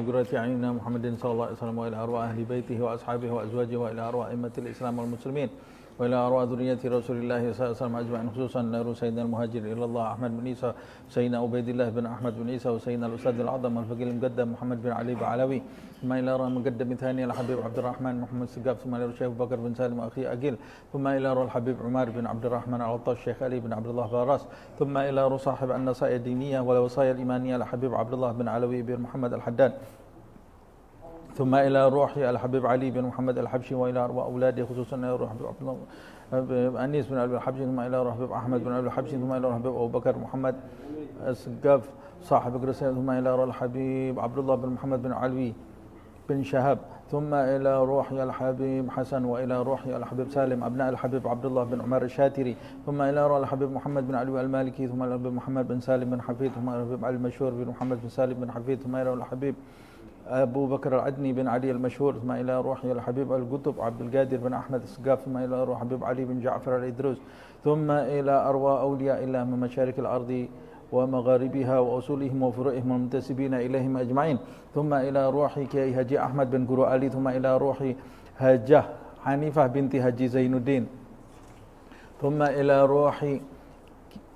قرة أعيننا محمد صلى الله عليه وسلم وإلى أرواح أهل بيته وأصحابه وأزواجه وإلى أرواح أئمة الإسلام والمسلمين وإلى أرواح ذرية رسول الله صلى الله عليه وسلم أجمعين، خصوصا نور سيدنا المهاجر إلى الله أحمد بن عيسى، سيدنا عبيد الله بن أحمد بن عيسى، وسيدنا الأستاذ الأعظم الفقيه المقدم محمد بن علي بعلوي، ثم إلى أرواح المقدم الثاني الحبيب عبد الرحمن محمد السقاف، ثم إلى الشيخ بكر بن سالم أخي أقيل، ثم إلى أرواح الحبيب عمر بن عبد الرحمن العطاش، الشيخ علي بن عبد الله باراس، ثم إلى أرواح صاحب النصائح الدينية والوصايا الإيمانية الحبيب عبد الله بن علوي بن محمد الحداد، ثم إلى روح الحبيب علي بن محمد الحبشي، وإلى أرواح أولاده خصوصا إلى روح عبد الله أنيس بن أبي الحبشي، ثم إلى روح أحمد بن أبي الحبشي، ثم إلى روح أبو بكر محمد السقاف صاحب قرسين، ثم إلى روح الحبيب عبد الله بن محمد بن علوي بن شهاب، ثم إلى روح الحبيب حسن، وإلى روح الحبيب سالم أبناء الحبيب عبد الله بن عمر الشاتري، ثم إلى روح الحبيب محمد بن علوي المالكي، ثم إلى الحبيب محمد بن سالم بن حفيد، ثم إلى الحبيب علي المشهور بن محمد بن سالم بن حفيد، ثم إلى الحبيب أبو بكر العدني بن علي المشهور، ثم إلى روح الحبيب القطب عبد القادر بن أحمد السقاف، ثم إلى روح الحبيب علي بن جعفر الإدروس، ثم إلى أرواح أولياء الله من مشارق الأرض ومغاربها وأصولهم وفروعهم المنتسبين إليهم أجمعين، ثم إلى روح كي هجي أحمد بن قرو علي، ثم إلى روح هجة حنيفة بنت هجي زين الدين، ثم إلى روح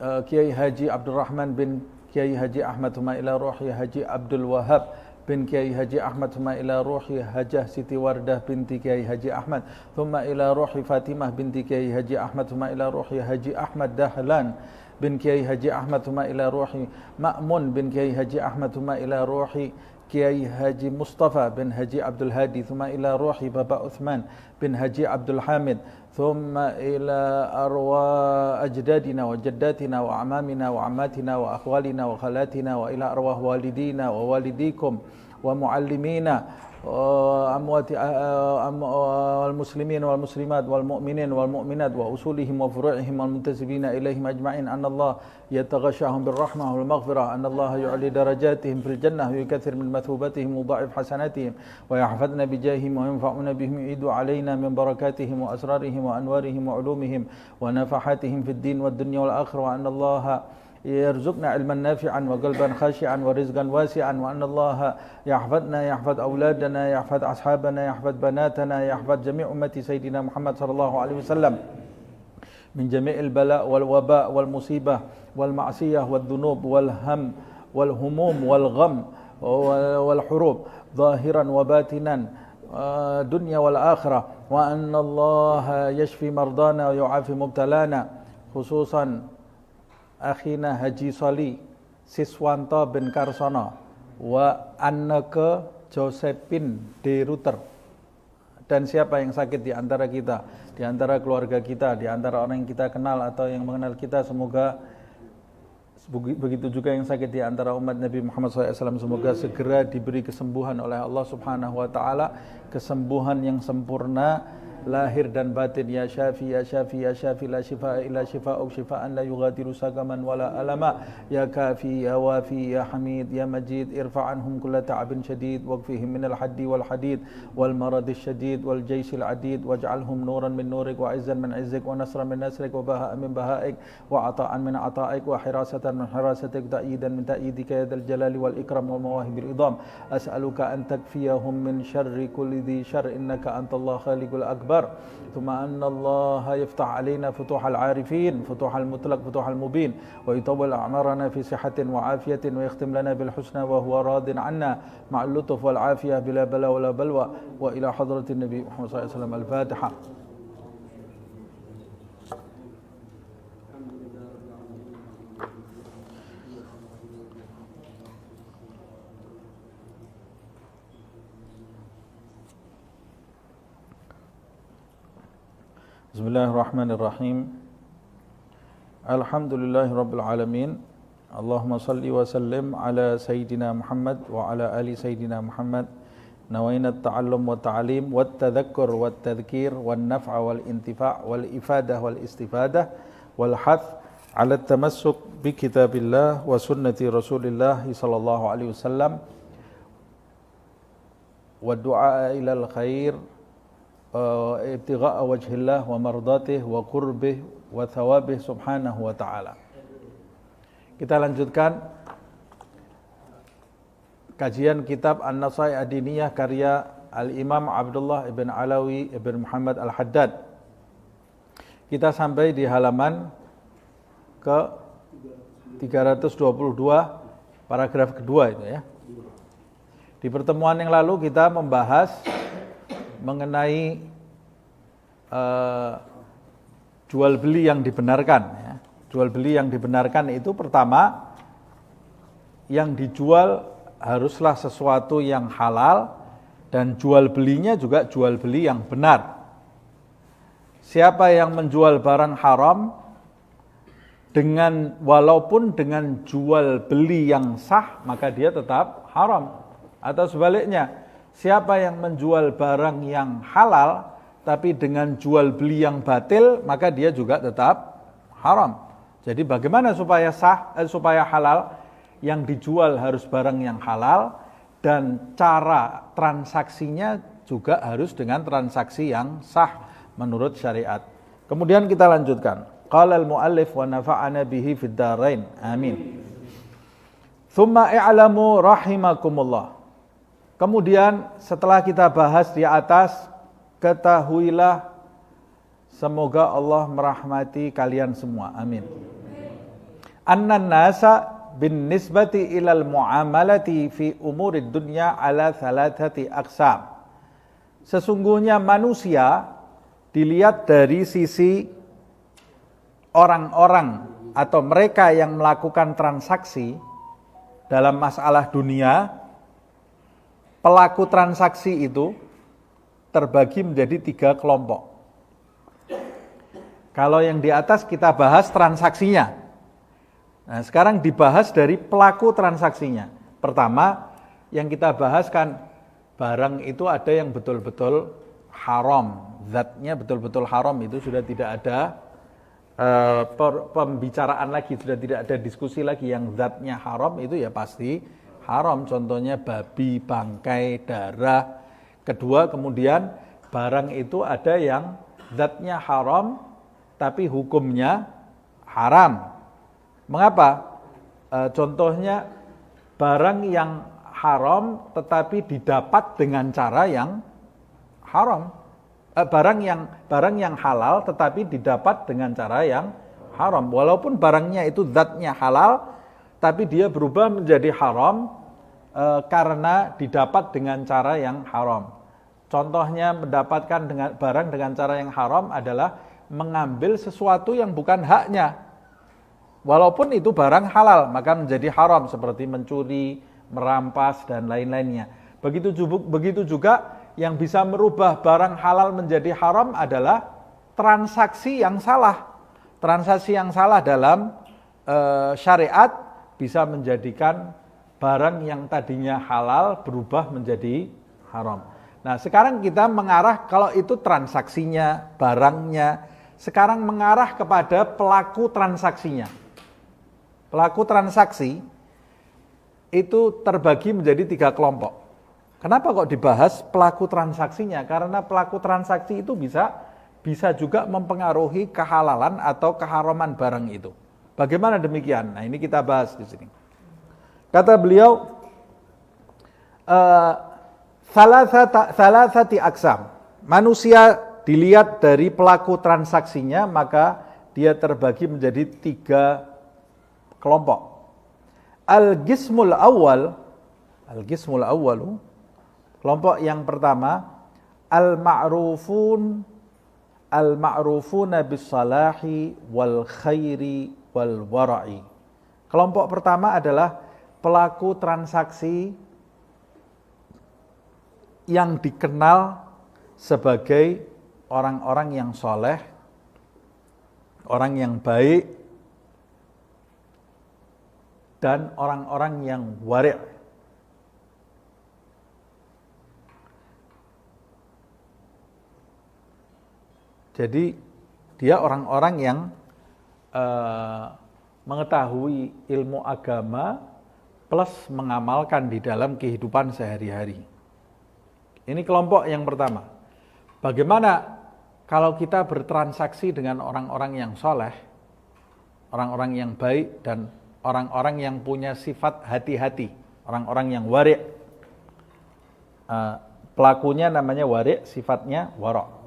كي هجي عبد الرحمن بن كي هجي أحمد، ثم إلى روح هجي عبد الوهاب بن كي هجي أحمد، ثم إلى روح هجة سيتي وردة بنت كي هجي أحمد، ثم إلى روح فاطمة بنت كي هجي أحمد، ثم إلى روح هجي أحمد دهلان بن كي هجي أحمد، ثم إلى روح مأمون بن كي هجي أحمد، ثم إلى روح كي هجي مصطفى بن هجي عبد الهادي، ثم إلى روح بابا عثمان بن هجي عبد الحامد، ثم إلى أرواح أجدادنا وجداتنا وأعمامنا وعماتنا وأخوالنا وخالاتنا، وإلى أرواح والدينا ووالديكم ومعلمينا وأموات المسلمين والمسلمات والمؤمنين والمؤمنات وأصولهم وفروعهم والمنتسبين إليهم أجمعين، أن الله يتغشاهم بالرحمة والمغفرة، أن الله يعلي درجاتهم في الجنة ويكثر من مثوبتهم ويضاعف حسناتهم ويحفظنا بجاههم وينفعنا بهم، يعيد علينا من بركاتهم وأسرارهم وأنوارهم وعلومهم ونفحاتهم في الدين والدنيا والآخرة، وأن الله يرزقنا علما نافعا وقلبا خاشعا ورزقا واسعا، وأن الله يحفظنا، يحفظ أولادنا، يحفظ أصحابنا، يحفظ بناتنا، يحفظ جميع أمة سيدنا محمد صلى الله عليه وسلم من جميع البلاء والوباء والمصيبة والمعصية والذنوب والهم والهموم والغم والحروب ظاهرا وباطنا دنيا والآخرة، وأن الله يشفي مرضانا ويعافي مبتلانا، خصوصا أخينا Haji Soli Siswanto bin Karsono wa Anneke Josephine de Ruter, dan siapa yang sakit di antara kita, di antara keluarga kita, di antara orang yang kita kenal atau yang mengenal kita, semoga begitu juga yang sakit di antara umat Nabi Muhammad SAW, semoga segera diberi kesembuhan oleh Allah Subhanahu wa Ta'ala, kesembuhan yang sempurna lahir dan batin. Ya Syafi, ya Syafi, ya Syafi, la shifa'a illa shifa'uk, shifa'an la yughadiru saqaman wala alama, ya Kafi, ya Wafi, ya Hamid, ya Majid, irfa'anhum kulla ta'abin syadid, waqfihim minal haddi wal hadid wal maradis syadid wal jaysil adid, waj'alhum nuran min nurik wa izzan min izzik wa nasran min nasrik wa baha'an min baha'ik wa ata'an min ata'ik wa hirasatan min hirasatik, ta'idan min ta'idika ya dal jalali wal ikram wal mawahibil idham, as'aluka an takfiyahum min syarri kulli dhi syarr, innaka antallah khaliqul akbar. ثم أن الله يفتح علينا فتوح العارفين، فتوح المطلق، فتوح المبين، ويطول أعمارنا في صحة وعافية، ويختم لنا بالحسنى وهو راض عنا مع اللطف والعافية بلا بلاء ولا بلوى، وإلى حضرة النبي محمد صلى الله عليه وسلم الفاتحة. Bismillahirrahmanirrahim. Alhamdulillahi rabbil alamin. Allahumma salli wa sallim ala Sayyidina Muhammad wa ala ali Sayyidina Muhammad. Nawaina at-ta'allum wa ta'alim wa at-tadhakkur wa at-tadhkir wa an-naf'a wal intifa' wal ifadah wal istifadah wal hath ala at-tamassuk bi kitabillah wa sunnati Rasulillah sallallahu alaihi wasallam wa du'a ila al-khair ibtigha'a wajhillah wa mardatih wa qurbih wa thawabih subhanahu wa ta'ala. Kita lanjutkan kajian kitab An-Nasaih Ad-Diniyah karya Al-Imam Abdullah ibn Alawi ibn Muhammad Al-Haddad. Kita sampai di halaman ke 322 paragraf kedua itu ya. Di pertemuan yang lalu kita membahas mengenai jual beli yang dibenarkan ya. Jual beli yang dibenarkan itu pertama, yang dijual haruslah sesuatu yang halal dan jual belinya juga jual beli yang benar. Siapa yang menjual barang haram walaupun dengan jual beli yang sah, maka dia tetap haram. Atau sebaliknya, siapa yang menjual barang yang halal tapi dengan jual beli yang batil, maka dia juga tetap haram. Jadi bagaimana supaya supaya halal? Yang dijual harus barang yang halal dan cara transaksinya juga harus dengan transaksi yang sah menurut syariat. Kemudian kita lanjutkan. Qala al-muallif wa nafa'ana bihi fid dharain. Amin. Tsumma i'lamu rahimakumullah. Kemudian setelah kita bahas di atas, ketahuilah semoga Allah merahmati kalian semua. Amin. Annan nasa bin nisbati ilal muamalati fi umurid dunya ala thalathati aqsam. Sesungguhnya manusia dilihat dari sisi orang-orang atau mereka yang melakukan transaksi dalam masalah dunia, pelaku transaksi itu terbagi menjadi 3 kelompok. Kalau yang di atas kita bahas transaksinya. Nah, sekarang dibahas dari pelaku transaksinya. Pertama, yang kita bahas kan barang itu ada yang betul-betul haram, zatnya betul-betul haram, itu sudah tidak ada pembicaraan lagi, sudah tidak ada diskusi lagi. Yang zatnya haram itu ya pasti haram, contohnya babi, bangkai, darah. Kedua, kemudian barang itu ada yang zatnya haram tapi hukumnya haram. Mengapa? Contohnya barang yang haram tetapi didapat dengan cara yang haram. Barang yang halal tetapi didapat dengan cara yang haram. Walaupun barangnya itu zatnya halal, tapi dia berubah menjadi haram karena didapat dengan cara yang haram. Contohnya mendapatkan barang dengan cara yang haram adalah mengambil sesuatu yang bukan haknya. Walaupun itu barang halal, maka menjadi haram, seperti mencuri, merampas, dan lain-lainnya. Begitu juga yang bisa merubah barang halal menjadi haram adalah transaksi yang salah. Transaksi yang salah dalam syariat bisa menjadikan barang yang tadinya halal berubah menjadi haram. Nah, sekarang kita mengarah, kalau itu transaksinya, barangnya, sekarang mengarah kepada pelaku transaksinya. Pelaku transaksi itu terbagi menjadi 3 kelompok. Kenapa kok dibahas pelaku transaksinya? Karena pelaku transaksi itu bisa juga mempengaruhi kehalalan atau keharaman barang itu. Bagaimana demikian? Nah, ini kita bahas di sini. Kata beliau, salasati aqsam. Manusia dilihat dari pelaku transaksinya, maka dia terbagi menjadi 3 kelompok. Al-qismul awwalu, kelompok yang pertama, al-ma'rufuna bis-salahi wal khairi wal wara'i. Kelompok pertama adalah pelaku transaksi yang dikenal sebagai orang-orang yang soleh, orang yang baik, dan orang-orang yang wari'. Jadi dia orang-orang yang mengetahui ilmu agama plus mengamalkan di dalam kehidupan sehari-hari. Ini kelompok yang pertama. Bagaimana kalau kita bertransaksi dengan orang-orang yang soleh, orang-orang yang baik, dan orang-orang yang punya sifat hati-hati, orang-orang yang wari'. Pelakunya namanya wari', sifatnya wara'.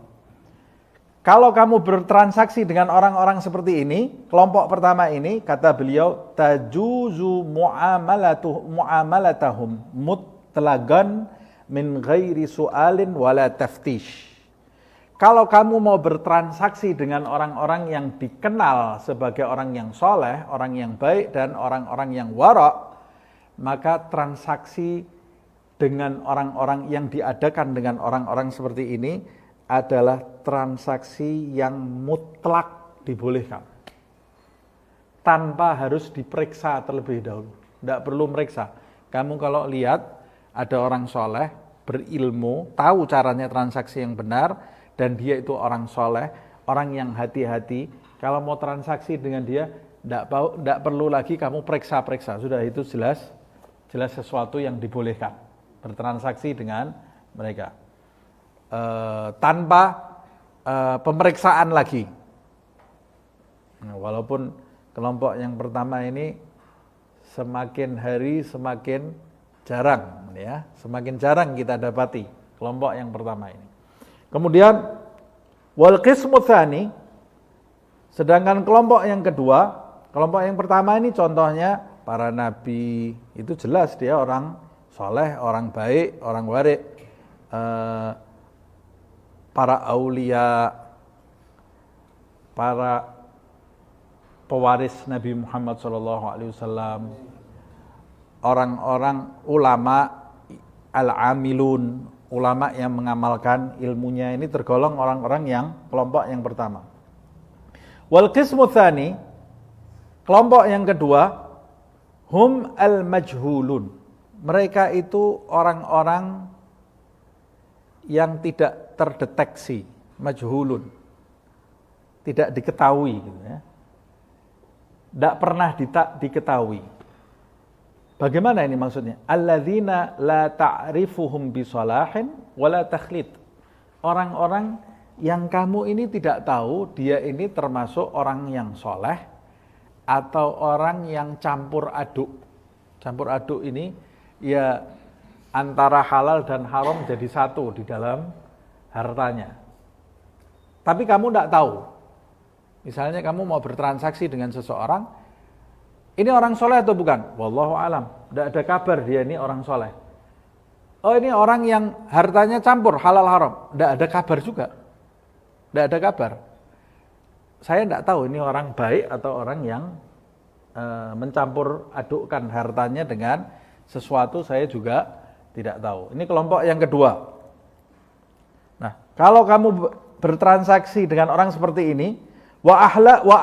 Kalau kamu bertransaksi dengan orang-orang seperti ini, kelompok pertama ini, kata beliau, tajuzu mu'amalatahum mutlagan min ghairi su'alin wala taftish. Kalau kamu mau bertransaksi dengan orang-orang yang dikenal sebagai orang yang soleh, orang yang baik, dan orang-orang yang wara', maka transaksi dengan orang-orang yang diadakan dengan orang-orang seperti ini adalah transaksi yang mutlak dibolehkan. Tanpa harus diperiksa terlebih dahulu. Tidak perlu meriksa. Kamu kalau lihat ada orang soleh, berilmu, tahu caranya transaksi yang benar, dan dia itu orang soleh, orang yang hati-hati, kalau mau transaksi dengan dia, tidak perlu lagi kamu periksa-periksa. Sudah itu jelas sesuatu yang dibolehkan. Bertransaksi dengan mereka. Tanpa pemeriksaan lagi. Nah, walaupun kelompok yang pertama ini semakin hari semakin jarang, ya, semakin jarang kita dapati kelompok yang pertama ini. Kemudian wal qismu tsani, sedangkan kelompok yang kedua, kelompok yang pertama ini contohnya para nabi, itu jelas dia orang soleh, orang baik, orang wari', para aulia, para pewaris Nabi Muhammad SAW, orang-orang ulama al-amilun, ulama yang mengamalkan ilmunya, ini tergolong orang-orang yang kelompok yang pertama. Wal qismu tsani, kelompok yang kedua, hum al-majhulun. Mereka itu orang-orang yang tidak terdeteksi, majhulun, tidak diketahui, gitu ya. Tidak pernah diketahui. Bagaimana ini maksudnya? Alladzina la ta'rifuhum bisalahin wala takhlid. Orang-orang yang kamu ini tidak tahu dia ini termasuk orang yang soleh atau orang yang campur aduk. Campur aduk ini ya antara halal dan haram jadi satu di dalam hartanya. Tapi kamu tidak tahu. Misalnya kamu mau bertransaksi dengan seseorang, ini orang soleh atau bukan? Wallahu alam. Tidak ada kabar dia ini orang soleh. Oh, ini orang yang hartanya campur halal haram. Tidak ada kabar juga. Tidak ada kabar. Saya tidak tahu ini orang baik atau orang yang mencampur adukkan hartanya dengan sesuatu, saya juga tidak tahu. Ini kelompok yang kedua. Nah, kalau kamu bertransaksi dengan orang seperti ini, wa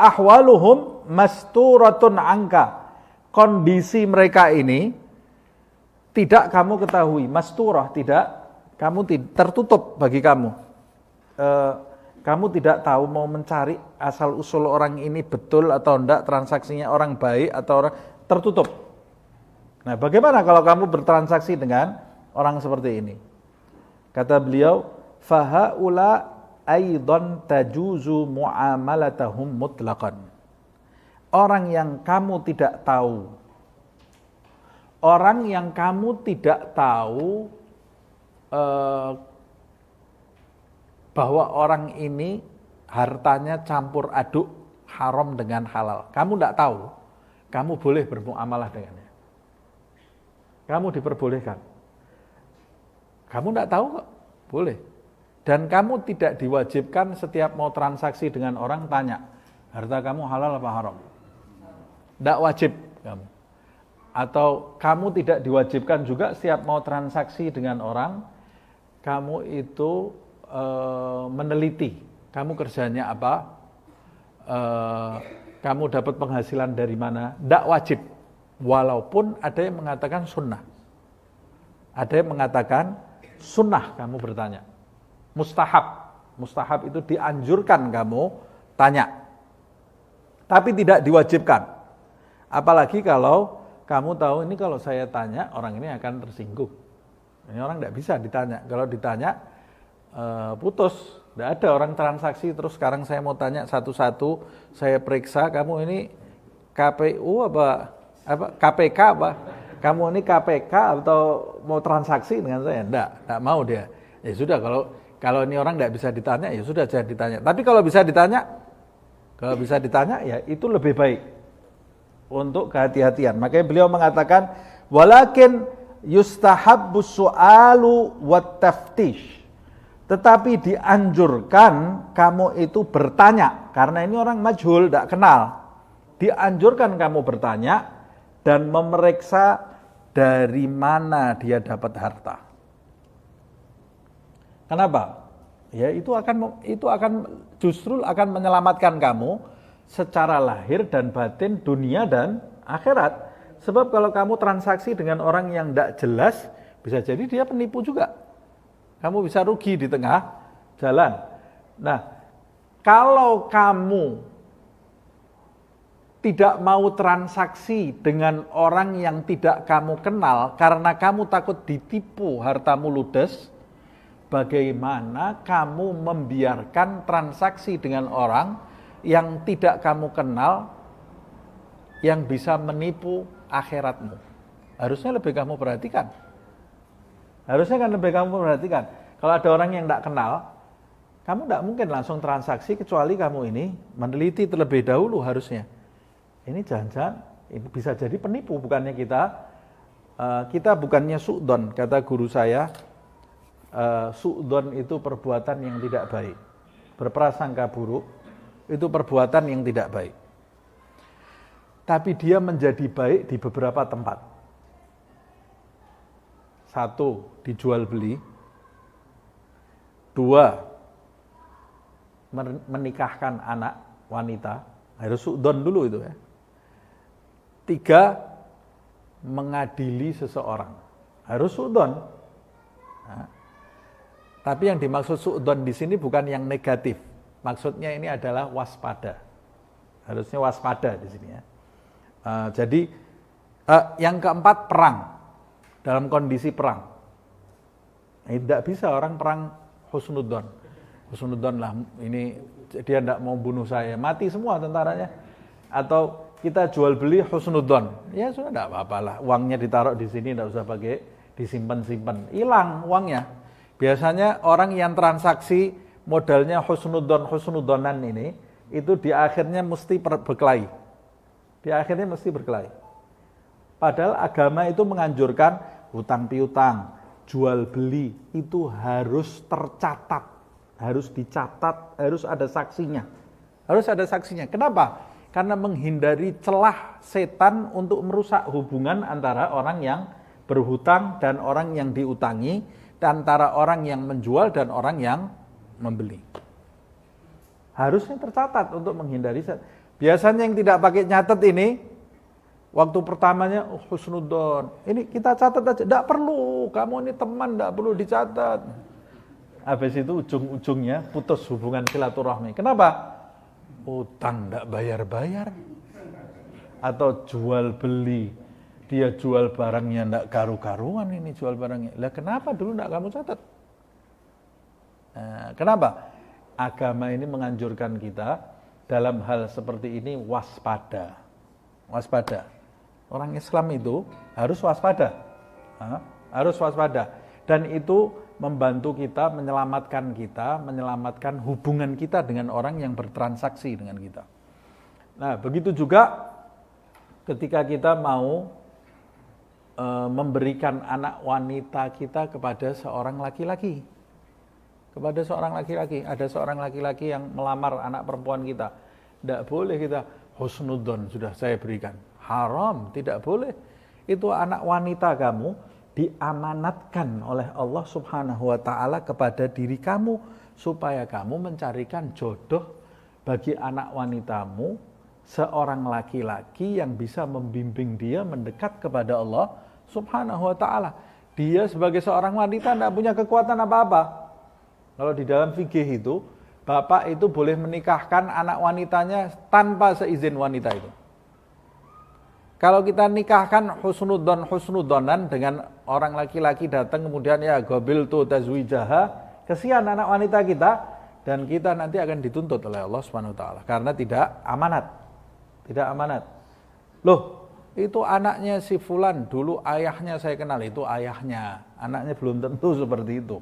ahwaluhum masturatun angka. Kondisi mereka ini tidak kamu ketahui, masturah, tidak kamu tertutup bagi kamu. Kamu tidak tahu mau mencari asal usul orang ini betul atau enggak, transaksinya orang baik atau orang, tertutup. Nah, bagaimana kalau kamu bertransaksi dengan orang seperti ini? Kata beliau, fahaula aidan tajuzu muamalatahum mutlaqan. Orang yang kamu tidak tahu, orang yang kamu tidak tahu bahwa orang ini hartanya campur aduk haram dengan halal. Kamu tidak tahu, kamu boleh bermuamalah dengannya. Kamu diperbolehkan. Kamu tidak tahu kok, boleh. Dan kamu tidak diwajibkan setiap mau transaksi dengan orang tanya, harta kamu halal apa haram? Tidak wajib kamu. Atau kamu tidak diwajibkan juga setiap mau transaksi dengan orang, kamu itu meneliti, kamu kerjanya apa, kamu dapat penghasilan dari mana, tidak wajib. Walaupun ada yang mengatakan sunnah. Ada yang mengatakan sunnah kamu bertanya. Mustahab. Mustahab itu dianjurkan kamu tanya. Tapi tidak diwajibkan. Apalagi kalau kamu tahu ini kalau saya tanya orang ini akan tersinggung. Ini orang tidak bisa ditanya. Kalau ditanya putus. Tidak ada orang transaksi terus sekarang saya mau tanya satu-satu, saya periksa kamu ini KPU apa KPK apa kamu ini KPK atau mau transaksi dengan saya? Enggak mau dia. Ya sudah, kalau ini orang enggak bisa ditanya, ya sudah jangan ditanya. Tapi kalau bisa ditanya ya itu lebih baik untuk kehati-hatian. Makanya beliau mengatakan walakin yustahabbus su'alu wat taftish. Tetapi dianjurkan kamu itu bertanya, karena ini orang majhul, tidak kenal. Dianjurkan kamu bertanya dan memeriksa dari mana dia dapat harta. Kenapa? Ya itu akan justru akan menyelamatkan kamu secara lahir dan batin, dunia dan akhirat. Sebab kalau kamu transaksi dengan orang yang tidak jelas, bisa jadi dia penipu juga. Kamu bisa rugi di tengah jalan. Nah, kalau kamu tidak mau transaksi dengan orang yang tidak kamu kenal karena kamu takut ditipu hartamu ludes, bagaimana kamu membiarkan transaksi dengan orang yang tidak kamu kenal yang bisa menipu akhiratmu? Harusnya lebih kamu perhatikan. Kalau ada orang yang tidak kenal, kamu tidak mungkin langsung transaksi kecuali kamu ini meneliti terlebih dahulu harusnya. Ini jangan-jangan ini bisa jadi penipu, bukannya kita bukannya su'don, kata guru saya, su'don itu perbuatan yang tidak baik. Berprasangka buruk itu perbuatan yang tidak baik. Tapi dia menjadi baik di beberapa tempat. Satu, dijual beli. Dua, menikahkan anak wanita. Harus su'don dulu itu ya. Tiga, mengadili seseorang. Harus su'don. Nah, tapi yang dimaksud su'don di sini bukan yang negatif. Maksudnya ini adalah waspada. Harusnya waspada di sini ya. Jadi yang keempat, perang. Dalam kondisi perang. Tidak bisa orang perang husnudzon. Husnudzon lah, ini dia tidak mau bunuh saya, mati semua tentaranya. Atau kita jual beli husnudzon. Ya sudah, tidak apa-apa lah, uangnya ditaruh di sini, tidak usah pakai disimpan-simpan. Hilang uangnya. Biasanya orang yang transaksi modalnya husnudzonan ini, itu di akhirnya mesti berkelahi. Padahal agama itu menganjurkan hutang piutang, jual beli itu harus tercatat, harus dicatat, harus ada saksinya. Kenapa? Karena menghindari celah setan untuk merusak hubungan antara orang yang berhutang dan orang yang diutangi, dan antara orang yang menjual dan orang yang membeli. Harusnya tercatat untuk menghindari setan. Biasanya yang tidak pakai nyatet ini, waktu pertamanya husnudzon, ini kita catat aja, tidak perlu, kamu ini teman, tidak perlu dicatat. Habis itu ujung-ujungnya putus hubungan silaturahmi. Kenapa? Utang tidak bayar-bayar. Atau jual beli, dia jual barangnya tidak karu-karuan, ini jual barangnya. Lah kenapa dulu tidak kamu catat? Nah, kenapa? Agama ini menganjurkan kita dalam hal seperti ini waspada. Orang Islam itu harus waspada. Dan itu membantu kita, menyelamatkan hubungan kita dengan orang yang bertransaksi dengan kita. Nah, begitu juga ketika kita mau memberikan anak wanita kita kepada seorang laki-laki. Ada seorang laki-laki yang melamar anak perempuan kita. Tidak boleh kita husnudzon sudah saya berikan. Haram, tidak boleh. Itu anak wanita kamu diamanatkan oleh Allah Subhanahu wa taala kepada diri kamu supaya kamu mencarikan jodoh bagi anak wanitamu, seorang laki-laki yang bisa membimbing dia mendekat kepada Allah Subhanahu wa taala. Dia sebagai seorang wanita tidak punya kekuatan apa-apa. Kalau di dalam fikih itu, bapak itu boleh menikahkan anak wanitanya tanpa seizin wanita itu. Kalau kita nikahkan husnudzonan dengan orang laki-laki datang kemudian ya gobil tu tazwijaha, kesian anak wanita kita, dan kita nanti akan dituntut oleh Allah Subhanahu wa taala karena tidak amanat. Loh, itu anaknya si fulan, dulu ayahnya saya kenal, itu ayahnya. Anaknya belum tentu seperti itu.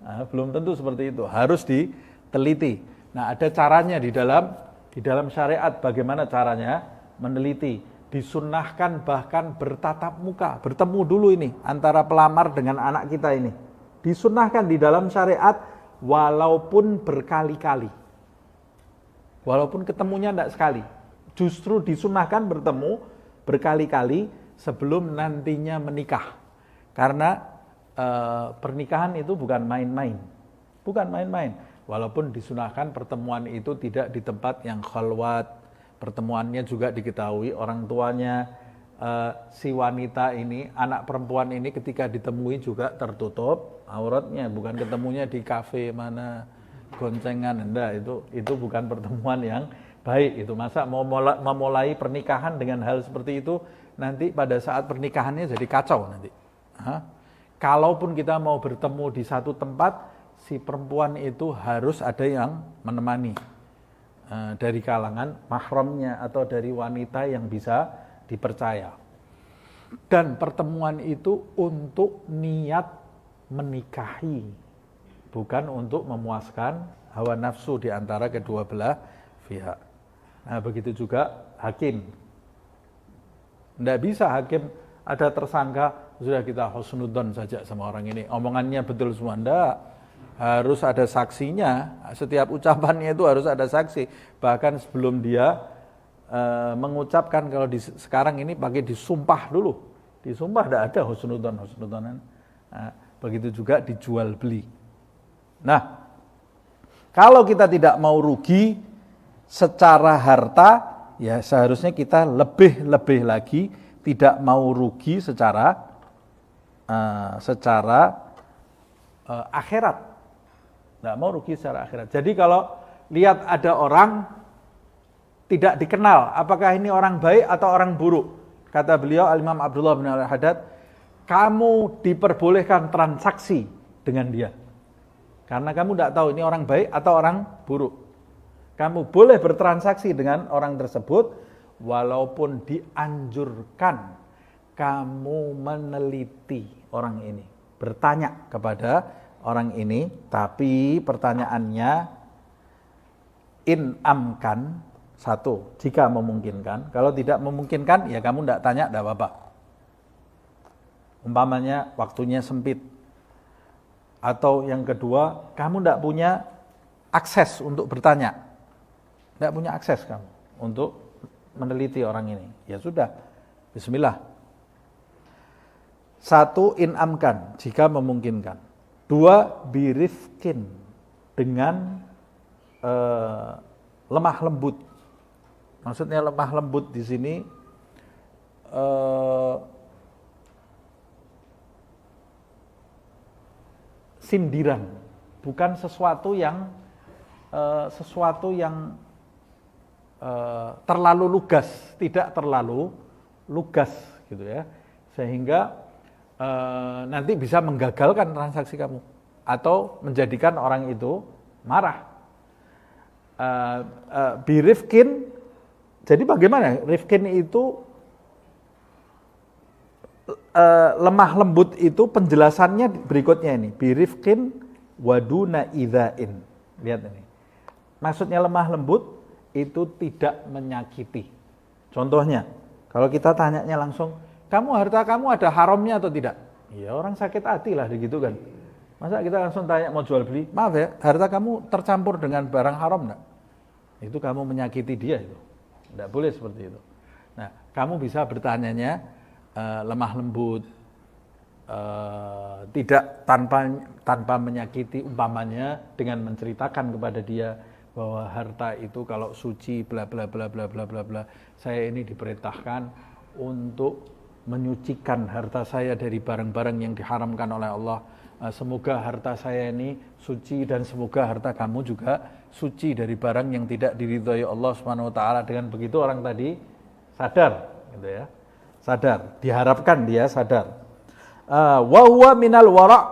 Nah, belum tentu seperti itu, harus diteliti. Nah, ada caranya di dalam syariat, bagaimana caranya meneliti. Disunnahkan bahkan bertatap muka, bertemu dulu ini antara pelamar dengan anak kita ini. Disunnahkan di dalam syariat walaupun berkali-kali. Walaupun ketemunya tidak sekali. Justru disunnahkan bertemu berkali-kali sebelum nantinya menikah. Karena pernikahan itu bukan main-main. Bukan main-main. Walaupun disunahkan pertemuan itu tidak di tempat yang khalwat. Pertemuannya juga diketahui orang tuanya si wanita ini, anak perempuan ini ketika ditemui juga tertutup auratnya. Bukan ketemunya di kafe mana goncengan. Enggak, itu bukan pertemuan yang baik. Itu masa mau memulai pernikahan dengan hal seperti itu, nanti pada saat pernikahannya jadi kacau nanti. Kalaupun kita mau bertemu di satu tempat, si perempuan itu harus ada yang menemani dari kalangan mahramnya atau dari wanita yang bisa dipercaya. Dan pertemuan itu untuk niat menikahi, bukan untuk memuaskan hawa nafsu di antara kedua belah pihak. Nah, begitu juga hakim. Tidak bisa hakim ada tersangka, sudah kita husnudzon saja sama orang ini. Omongannya betul semua. Tidak. Harus ada saksinya. Setiap ucapannya itu harus ada saksi. Bahkan sebelum dia mengucapkan, kalau sekarang ini pakai disumpah dulu. Disumpah tidak ada husnudzonan. Nah, begitu juga dijual beli. Nah, kalau kita tidak mau rugi secara harta, ya seharusnya kita lebih lagi tidak mau rugi secara akhirat. Tidak mau rugi secara akhirat. Jadi kalau lihat ada orang tidak dikenal, apakah ini orang baik atau orang buruk? Kata beliau Al-Imam Abdullah bin Al-Haddad, kamu diperbolehkan transaksi dengan dia. Karena kamu tidak tahu ini orang baik atau orang buruk. Kamu boleh bertransaksi dengan orang tersebut, walaupun dianjurkan kamu meneliti orang ini. Bertanya kepada orang ini, tapi pertanyaannya in amkan, satu, jika memungkinkan. Kalau tidak memungkinkan, ya kamu tidak tanya, tidak apa-apa. Umpamanya waktunya sempit. Atau yang kedua, kamu tidak punya akses untuk bertanya. Tidak punya akses kamu untuk meneliti orang ini. Ya sudah, bismillah. Satu, in'amkan, jika memungkinkan. Dua, birifkin, dengan lemah lembut. Maksudnya lemah lembut di sini sindiran, bukan sesuatu yang terlalu lugas, tidak terlalu lugas gitu ya, sehingga nanti bisa menggagalkan transaksi kamu atau menjadikan orang itu marah. Birifkin, jadi bagaimana? Rifkin itu lemah lembut itu penjelasannya berikutnya ini. Birifkin waduna idzain. Lihat ini. Maksudnya lemah lembut itu tidak menyakiti. Contohnya, kalau kita tanyanya langsung, harta kamu ada haramnya atau tidak? Ya orang sakit hati lah gitu kan. Masa kita langsung tanya mau jual beli? Maaf ya, harta kamu tercampur dengan barang haram enggak? Itu kamu menyakiti dia itu. Tidak boleh seperti itu. Nah, kamu bisa bertanyanya lemah lembut, tidak tanpa menyakiti, umpamanya dengan menceritakan kepada dia bahwa harta itu kalau suci bla bla bla bla bla bla bla. Saya ini diperintahkan untuk menyucikan harta saya dari barang-barang yang diharamkan oleh Allah. Semoga harta saya ini suci dan semoga harta kamu juga suci dari barang yang tidak diridhai Allah Subhanahu wa taala. Dengan begitu orang tadi sadar gitu ya. Sadar, diharapkan dia sadar. Wa huwa minal wara'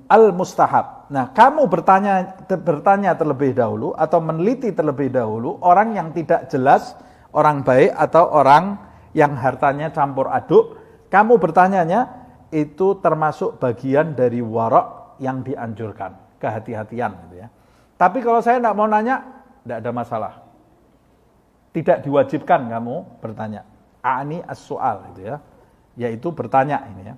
al mustahab. Nah, kamu bertanya terlebih dahulu atau meneliti terlebih dahulu orang yang tidak jelas orang baik atau orang yang hartanya campur aduk, kamu bertanyanya itu termasuk bagian dari warok yang dianjurkan, kehati-hatian gitu ya. Tapi kalau saya tidak mau nanya, tidak ada masalah. Tidak diwajibkan kamu bertanya. A'ni as-su'al gitu ya, yaitu bertanya ini ya.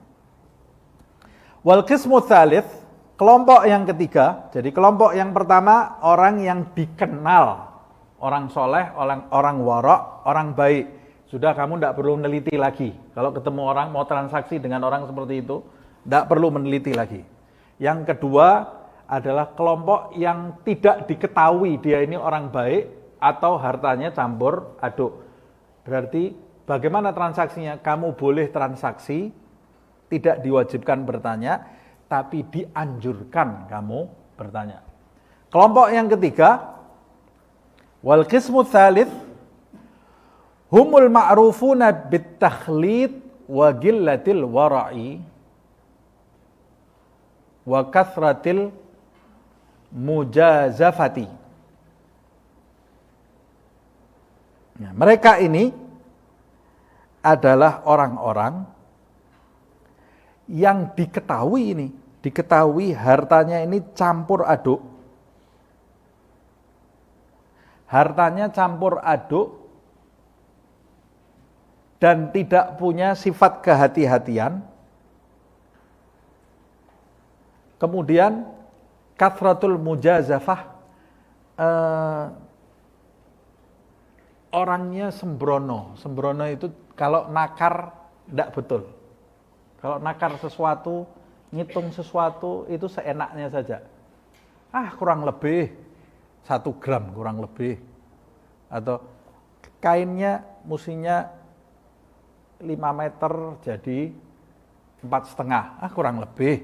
Wal qismu tsalits, kelompok yang ketiga. Jadi kelompok yang pertama orang yang dikenal, orang soleh, orang warok, orang baik. Sudah kamu tidak perlu meneliti lagi. Kalau ketemu orang mau transaksi dengan orang seperti itu, tidak perlu meneliti lagi. Yang kedua adalah kelompok yang tidak diketahui dia ini orang baik atau hartanya campur aduk. Berarti bagaimana transaksinya? Kamu boleh transaksi, tidak diwajibkan bertanya, tapi dianjurkan kamu bertanya. Kelompok yang ketiga, wal qismu tsalits humul ma'rufuna bit-takhlid wa gillatil wara'i wa kathratil mujazafati. Ya, mereka ini adalah orang-orang yang diketahui hartanya ini campur aduk. Hartanya campur aduk dan tidak punya sifat kehati-hatian. Kemudian kathratul mujazafah, orangnya sembrono. Sembrono itu kalau nakar tidak betul. Kalau nakar sesuatu, ngitung sesuatu itu seenaknya saja. Kurang lebih 1 gram kurang lebih. Atau kainnya mestinya 5 meter jadi 4,5, kurang lebih.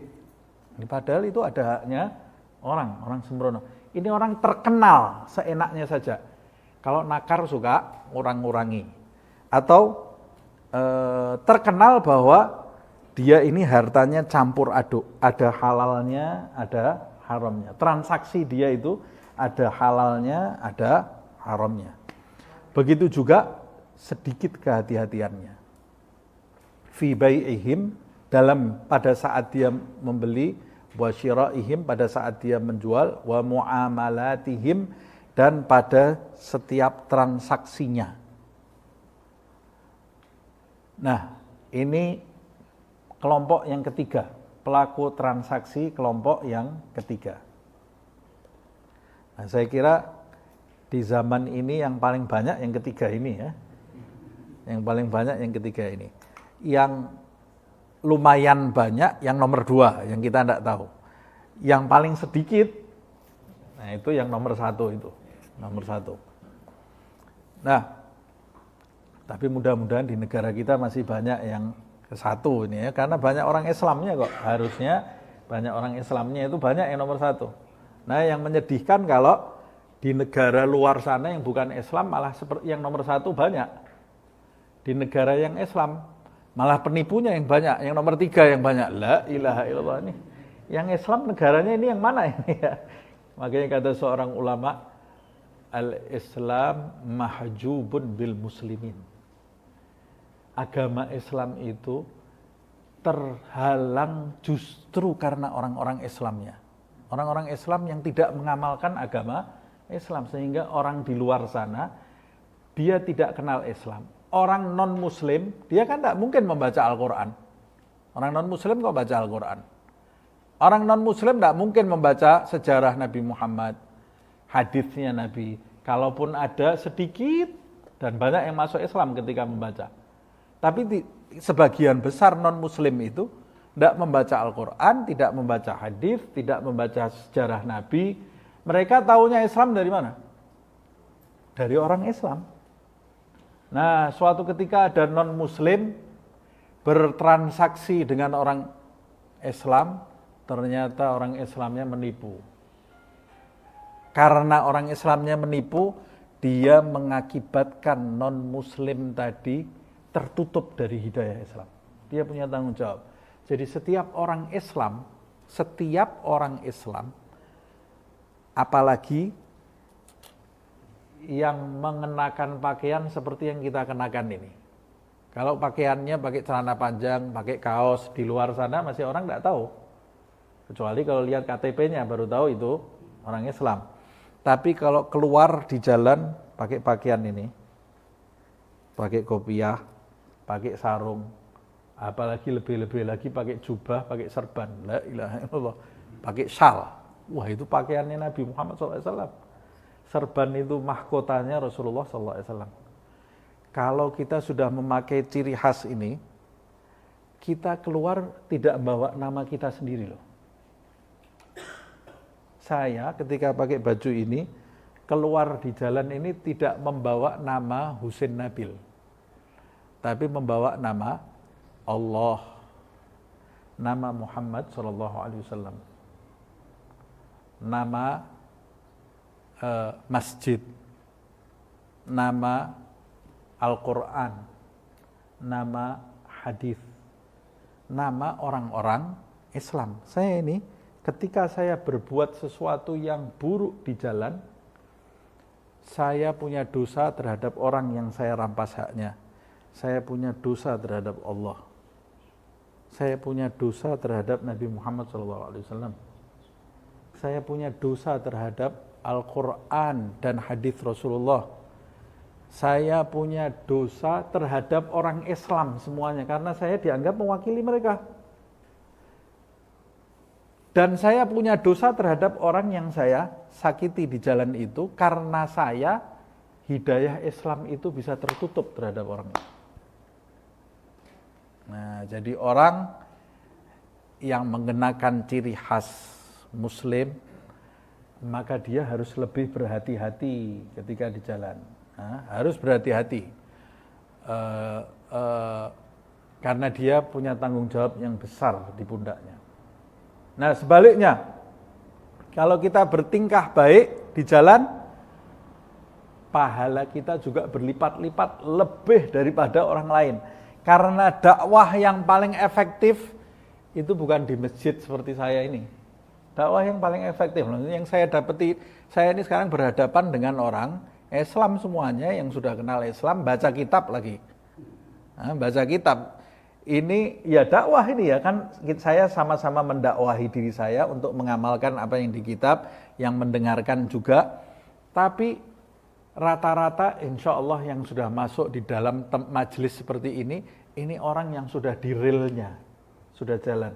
Ini padahal itu ada haknya orang sembrono. Ini orang terkenal seenaknya saja. Kalau nakar suka ngurang-ngurangi. Atau terkenal bahwa dia ini hartanya campur aduk. Ada halalnya, ada haramnya. Transaksi dia itu ada halalnya, ada haramnya. Begitu juga sedikit kehati-hatiannya. Fi bai'ihim, pada saat dia membeli, wa syira'ihim, pada saat dia menjual, wa muamalatihim, dan pada setiap transaksinya. Nah, ini kelompok yang ketiga, pelaku transaksi kelompok yang ketiga. Nah, saya kira di zaman ini yang paling banyak yang ketiga ini ya. Yang paling banyak yang ketiga ini. Yang lumayan banyak yang nomor 2 yang kita tidak tahu. Yang paling sedikit, nah itu yang nomor 1 itu, nomor 1. Nah, tapi mudah-mudahan di negara kita masih banyak yang ke-1 ini ya, karena banyak orang Islamnya kok. Harusnya banyak orang Islamnya itu banyak yang nomor 1. Nah, yang menyedihkan kalau di negara luar sana yang bukan Islam malah seperti yang nomor 1 banyak. Di negara yang Islam malah penipunya yang banyak, yang nomor 3 yang banyak. La ilaha illallah ini. Yang Islam negaranya ini yang mana ini ya? Makanya kata seorang ulama, al-Islam mahjubun bil muslimin. Agama Islam itu terhalang justru karena orang-orang Islamnya. Orang-orang Islam yang tidak mengamalkan agama Islam. Sehingga orang di luar sana, dia tidak kenal Islam. Orang non-muslim, dia kan tidak mungkin membaca Al-Quran. Orang non-muslim kok baca Al-Quran? Orang non-muslim tidak mungkin membaca sejarah Nabi Muhammad, hadisnya Nabi. Kalaupun ada sedikit, dan banyak yang masuk Islam ketika membaca. Tapi sebagian besar non-muslim itu tidak membaca Al-Quran, tidak membaca hadis, tidak membaca sejarah Nabi. Mereka taunya Islam dari mana? Dari orang Islam. Nah, suatu ketika ada non-muslim bertransaksi dengan orang Islam, ternyata orang Islamnya menipu. Karena orang Islamnya menipu, dia mengakibatkan non-muslim tadi tertutup dari hidayah Islam. Dia punya tanggung jawab. Jadi setiap orang Islam, apalagi yang mengenakan pakaian seperti yang kita kenakan ini. Kalau pakaiannya pakai celana panjang, pakai kaos, di luar sana masih orang tidak tahu. Kecuali kalau lihat KTP-nya baru tahu itu orang Islam. Tapi kalau keluar di jalan pakai pakaian ini, pakai kopiah, pakai sarung, apalagi lebih-lebih lagi pakai jubah, pakai serban, la ilaha illallah, pakai syal. Wah, itu pakaiannya Nabi Muhammad SAW. Serban itu mahkotanya Rasulullah SAW. Kalau kita sudah memakai ciri khas ini, kita keluar tidak bawa nama kita sendiri loh. Saya ketika pakai baju ini, keluar di jalan ini tidak membawa nama Husain Nabil, tapi membawa nama Allah, nama Muhammad SAW, nama masjid, nama Al-Quran, nama hadis, nama orang-orang Islam. Saya ini ketika saya berbuat sesuatu yang buruk di jalan, saya punya dosa terhadap orang yang saya rampas haknya. Saya punya dosa terhadap Allah. Saya punya dosa terhadap Nabi Muhammad SAW. Saya punya dosa terhadap Al-Quran dan hadis Rasulullah. Saya punya dosa terhadap orang Islam semuanya, karena saya dianggap mewakili mereka. Dan saya punya dosa terhadap orang yang saya sakiti di jalan itu, karena saya hidayah Islam itu bisa tertutup terhadap orang itu. Nah, jadi orang yang mengenakan ciri khas Muslim, maka dia harus lebih berhati-hati ketika di jalan. Harus berhati-hati karena dia punya tanggung jawab yang besar di pundaknya. Nah, sebaliknya, kalau kita bertingkah baik di jalan, pahala kita juga berlipat-lipat lebih daripada orang lain. Karena dakwah yang paling efektif itu bukan di masjid seperti saya ini. Dakwah yang paling efektif, yang saya dapati, saya ini sekarang berhadapan dengan orang Islam semuanya yang sudah kenal Islam, baca kitab lagi. Baca kitab. Ini ya dakwah ini ya kan, saya sama-sama mendakwahi diri saya untuk mengamalkan apa yang di kitab, yang mendengarkan juga. Tapi rata-rata insya Allah yang sudah masuk di dalam majelis seperti ini orang yang sudah di realnya, sudah jalan.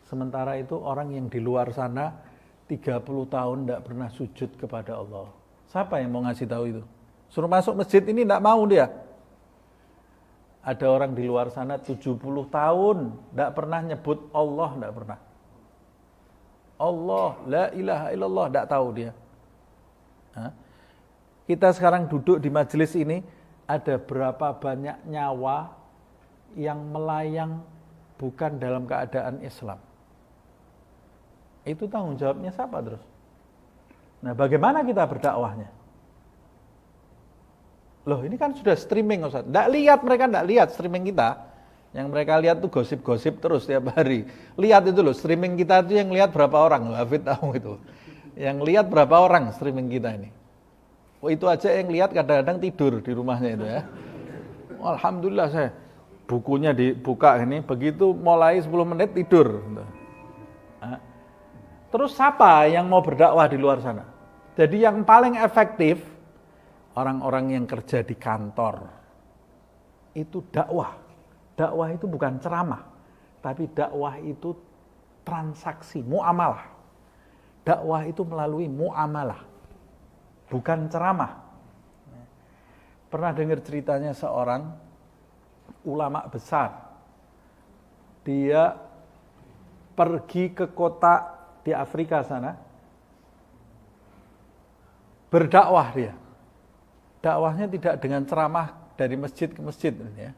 Sementara itu orang yang di luar sana 30 tahun tidak pernah sujud kepada Allah. Siapa yang mau ngasih tahu itu? Suruh masuk masjid ini tidak mau dia. Ada orang di luar sana 70 tahun tidak pernah nyebut Allah, tidak pernah. Allah, la ilaha illallah, tidak tahu dia. Kita sekarang duduk di majelis ini, ada berapa banyak nyawa yang melayang bukan dalam keadaan Islam. Itu tanggung jawabnya siapa terus? Nah, bagaimana kita berdakwahnya? Loh, ini kan sudah streaming, Ustaz. Mereka tidak lihat streaming kita. Yang mereka lihat tuh gosip-gosip terus tiap hari. Lihat itu loh, streaming kita itu yang lihat berapa orang? Hafid tahu itu. Yang lihat berapa orang streaming kita ini? Oh, itu aja yang lihat kadang-kadang tidur di rumahnya itu ya. Alhamdulillah saya bukunya dibuka ini, begitu mulai 10 menit tidur. Terus siapa yang mau berdakwah di luar sana? Jadi yang paling efektif, orang-orang yang kerja di kantor, itu dakwah. Dakwah itu bukan ceramah, tapi dakwah itu transaksi, muamalah. Dakwah itu melalui muamalah, bukan ceramah. Pernah dengar ceritanya seorang ulama besar. Dia pergi ke kota di Afrika sana, berdakwah dia. Dakwahnya tidak dengan ceramah dari masjid ke masjid ya.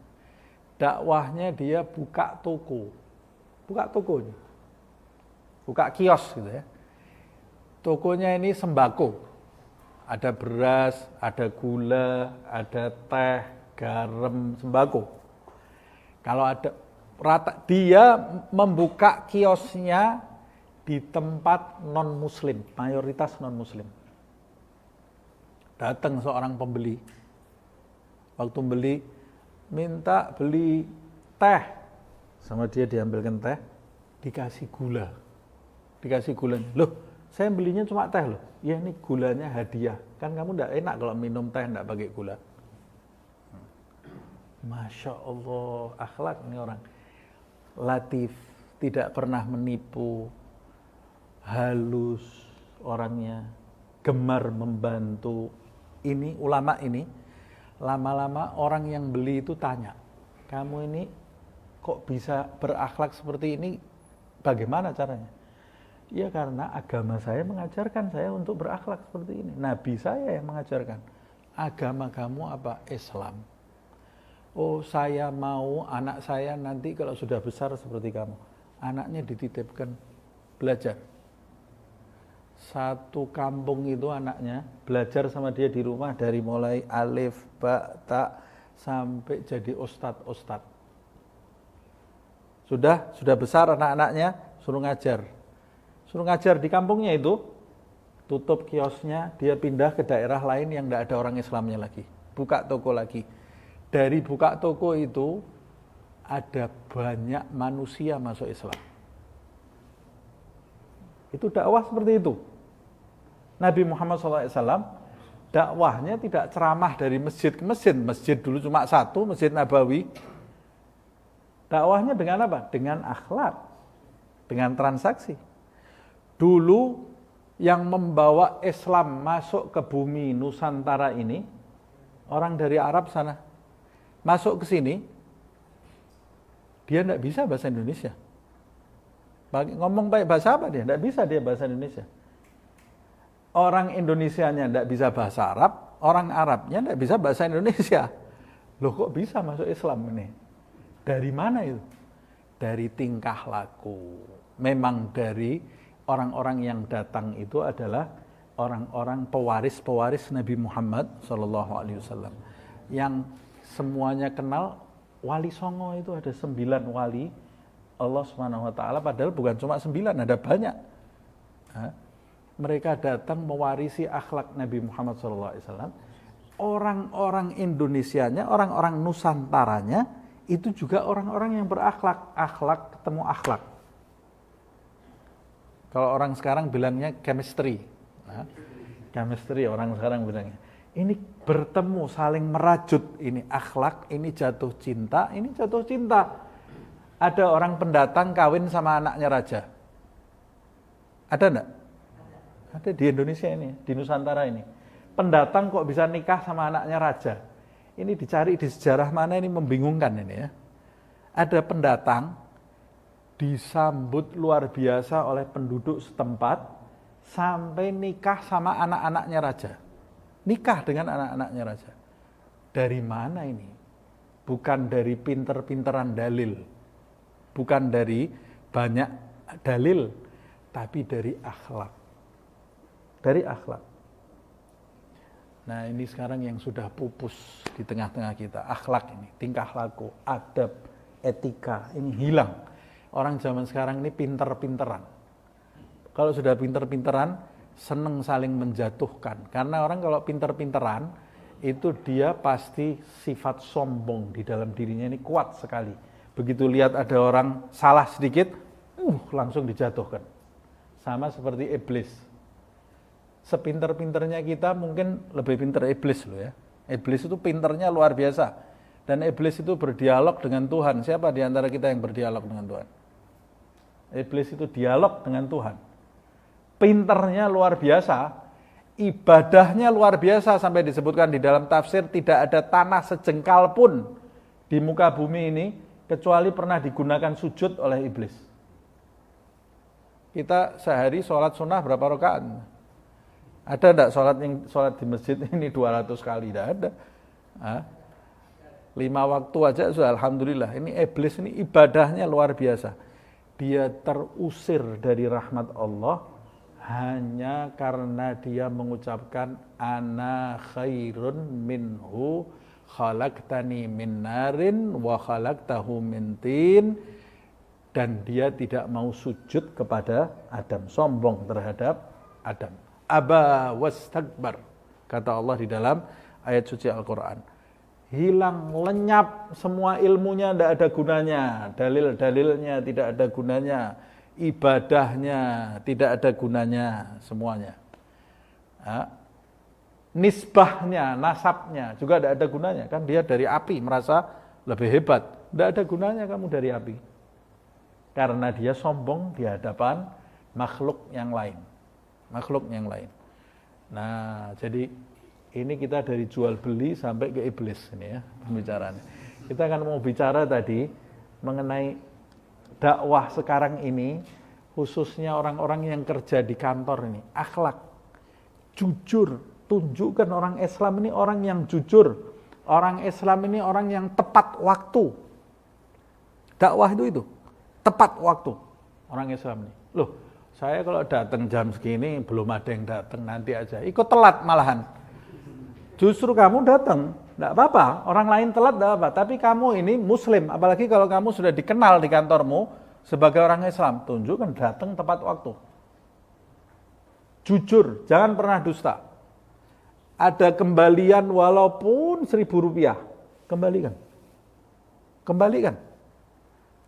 Dakwahnya dia buka toko ini. Buka kios gitu ya. Tokonya ini sembako. Ada beras, ada gula, ada teh, garam, sembako. Kalau ada dia membuka kiosnya di tempat non-muslim, mayoritas non-muslim. Datang seorang pembeli. Waktu beli, minta beli teh, sama dia diambilkan teh, dikasih gula. Dikasih gulanya. Loh, saya belinya cuma teh loh. Ya ini gulanya hadiah. Kan kamu enggak enak kalau minum teh enggak pakai gula. Masya Allah, akhlak ini orang. Latif, tidak pernah menipu, halus orangnya, gemar membantu. Ini ulama ini, lama-lama orang yang beli itu tanya, kamu ini kok bisa berakhlak seperti ini, bagaimana caranya? Ya karena agama saya mengajarkan saya untuk berakhlak seperti ini. Nabi saya yang mengajarkan. Agama kamu apa? Islam. Oh saya mau anak saya nanti kalau sudah besar seperti kamu. Anaknya dititipkan belajar. Satu kampung itu anaknya belajar sama dia di rumah dari mulai alif, ba, ta sampai jadi ustadz. Sudah besar anak-anaknya suruh ngajar di kampungnya itu, tutup kiosnya, dia pindah ke daerah lain yang tidak ada orang Islamnya lagi, buka toko lagi. Dari buka toko itu ada banyak manusia masuk Islam. Itu dakwah seperti itu. Nabi Muhammad SAW dakwahnya tidak ceramah dari masjid ke masjid. Masjid dulu cuma satu, Masjid Nabawi. Dakwahnya dengan apa? Dengan akhlak, dengan transaksi. Dulu yang membawa Islam masuk ke bumi Nusantara ini, orang dari Arab sana. Masuk ke sini, dia tidak bisa bahasa Indonesia. Ngomong baik bahasa apa dia? Tidak bisa dia bahasa Indonesia. Orang Indonesianya tidak bisa bahasa Arab, orang Arabnya tidak bisa bahasa Indonesia. Loh kok bisa masuk Islam ini? Dari mana itu? Dari tingkah laku. Memang dari orang-orang yang datang itu adalah orang-orang pewaris Nabi Muhammad SAW. Yang semuanya kenal Wali Songo itu ada 9 wali Allah SWT, padahal bukan cuma 9, ada banyak. Mereka datang mewarisi akhlak Nabi Muhammad SAW. Orang-orang Indonesianya, orang-orang Nusantaranya itu juga orang-orang yang berakhlak. Akhlak ketemu akhlak. Kalau orang sekarang bilangnya chemistry. Chemistry orang sekarang bilangnya. Ini bertemu, saling merajut. Ini akhlak, ini jatuh cinta, ini jatuh cinta. Ada orang pendatang kawin sama anaknya raja. Ada enggak? Ada di Indonesia ini, di Nusantara ini. Pendatang kok bisa nikah sama anaknya raja? Ini dicari di sejarah mana, ini membingungkan ini ya. Ada pendatang disambut luar biasa oleh penduduk setempat sampai nikah sama anak-anaknya raja. Nikah dengan anak-anaknya raja. Dari mana ini? Bukan dari pinter-pinteran dalil. Bukan dari banyak dalil. Tapi dari akhlak. Dari akhlak. Nah ini sekarang yang sudah pupus di tengah-tengah kita. Akhlak ini, tingkah laku, adab, etika. Ini hilang. Orang zaman sekarang ini pinter-pinteran. Kalau sudah pinter-pinteran, seneng saling menjatuhkan. Karena orang kalau pinter-pinteran, itu dia pasti sifat sombong di dalam dirinya ini kuat sekali. Begitu lihat ada orang salah sedikit, langsung dijatuhkan. Sama seperti iblis. Sepinter-pinternya kita mungkin lebih pinter iblis loh ya. Iblis itu pinternya luar biasa. Dan iblis itu berdialog dengan Tuhan. Siapa di antara kita yang berdialog dengan Tuhan? Iblis itu dialog dengan Tuhan. Pinternya luar biasa, ibadahnya luar biasa sampai disebutkan di dalam tafsir tidak ada tanah sejengkal pun di muka bumi ini kecuali pernah digunakan sujud oleh iblis. Kita sehari sholat sunnah berapa rakaat? Ada enggak sholat di masjid ini 200 kali? Tidak ada. 5 waktu aja sudah alhamdulillah. Ini iblis ini ibadahnya luar biasa. Dia terusir dari rahmat Allah hanya karena dia mengucapkan ana khairun minhu khalaqtani min narin wa khalaqtahu min tin, dan dia tidak mau sujud kepada Adam, sombong terhadap Adam. Aba wastakbar, kata Allah di dalam ayat suci Al-Quran. hilang, lenyap, semua ilmunya tidak ada gunanya, dalil-dalilnya tidak ada gunanya, ibadahnya tidak ada gunanya, semuanya. Nisbahnya, nasabnya juga tidak ada gunanya, kan dia dari api merasa lebih hebat, tidak ada gunanya kamu dari api, karena dia sombong di hadapan makhluk yang lain. Nah, jadi ini kita dari jual beli sampai ke iblis ini ya pembicaraannya. Kita akan mau bicara tadi mengenai dakwah sekarang ini, khususnya orang-orang yang kerja di kantor ini, akhlak, jujur, tunjukkan orang Islam ini orang yang jujur, orang Islam ini orang yang tepat waktu. Dakwah itu tepat waktu orang Islam ini. Loh, saya kalau datang jam segini belum ada yang datang, nanti aja. Ikut telat malahan. Justru kamu datang, tidak apa-apa. Orang lain telat tidak apa. Tapi kamu ini Muslim, apalagi kalau kamu sudah dikenal di kantormu sebagai orang Islam, tunjukkan datang tepat waktu. Jujur, jangan pernah dusta. Ada kembalian walaupun Rp1.000, kembalikan.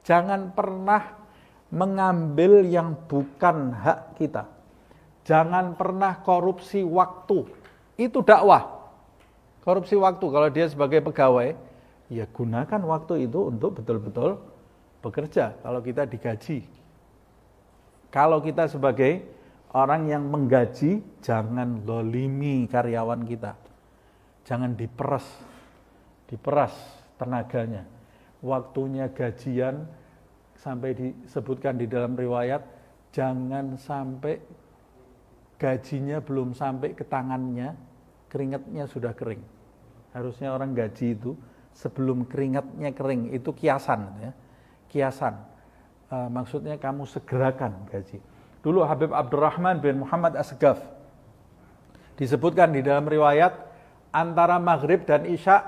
Jangan pernah mengambil yang bukan hak kita. Jangan pernah korupsi waktu. Itu dakwah. Korupsi waktu, kalau dia sebagai pegawai, ya gunakan waktu itu untuk betul-betul bekerja. Kalau kita digaji. Kalau kita sebagai orang yang menggaji, jangan dolimi karyawan kita. Jangan diperas tenaganya. Waktunya gajian, sampai disebutkan di dalam riwayat, jangan sampai gajinya belum sampai ke tangannya, keringatnya sudah kering. Harusnya orang gaji itu sebelum keringatnya kering, itu kiasan. Ya. Kiasan, maksudnya kamu segerakan gaji. Dulu Habib Abdurrahman bin Muhammad Asgaf, disebutkan di dalam riwayat, antara maghrib dan isya,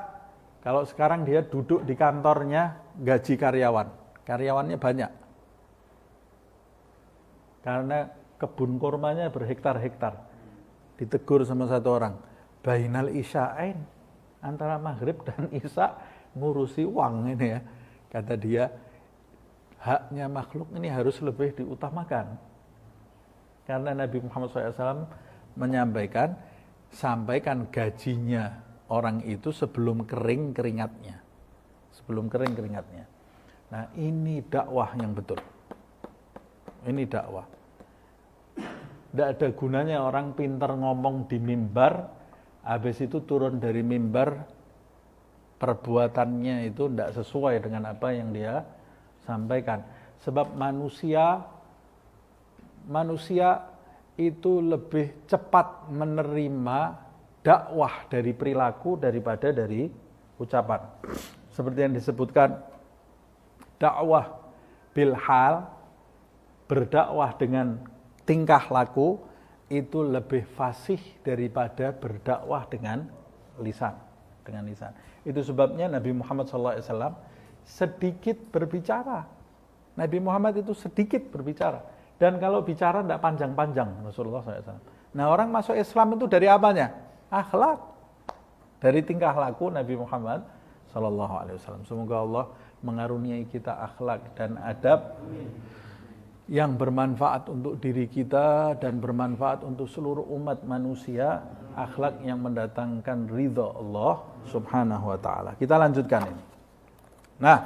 kalau sekarang dia duduk di kantornya, gaji karyawannya banyak. Karena kebun kurmanya berhektar-hektar. Ditegur sama satu orang, bainal isya'ain, antara maghrib dan isya ngurusi uang ini ya. Kata dia, haknya makhluk ini harus lebih diutamakan. Karena Nabi Muhammad SAW menyampaikan, sampaikan gajinya orang itu sebelum kering keringatnya. Nah, ini dakwah yang betul. Ini dakwah. Tidak ada gunanya orang pintar ngomong di mimbar, habis itu turun dari mimbar, perbuatannya itu tidak sesuai dengan apa yang dia sampaikan. Sebab manusia itu lebih cepat menerima dakwah dari perilaku daripada dari ucapan. Seperti yang disebutkan, dakwah bilhal, berdakwah dengan tingkah laku, itu lebih fasih daripada berdakwah dengan lisan. Itu sebabnya Nabi Muhammad SAW sedikit berbicara. Nabi Muhammad itu sedikit berbicara. Dan kalau bicara tidak panjang-panjang Rasulullah SAW. Nah, orang masuk Islam itu dari apanya? Akhlak. Dari tingkah laku Nabi Muhammad SAW. Semoga Allah mengaruniai kita akhlak dan adab yang bermanfaat untuk diri kita dan bermanfaat untuk seluruh umat manusia, akhlak yang mendatangkan ridha Allah Subhanahu wa taala. Kita lanjutkan ini. Nah,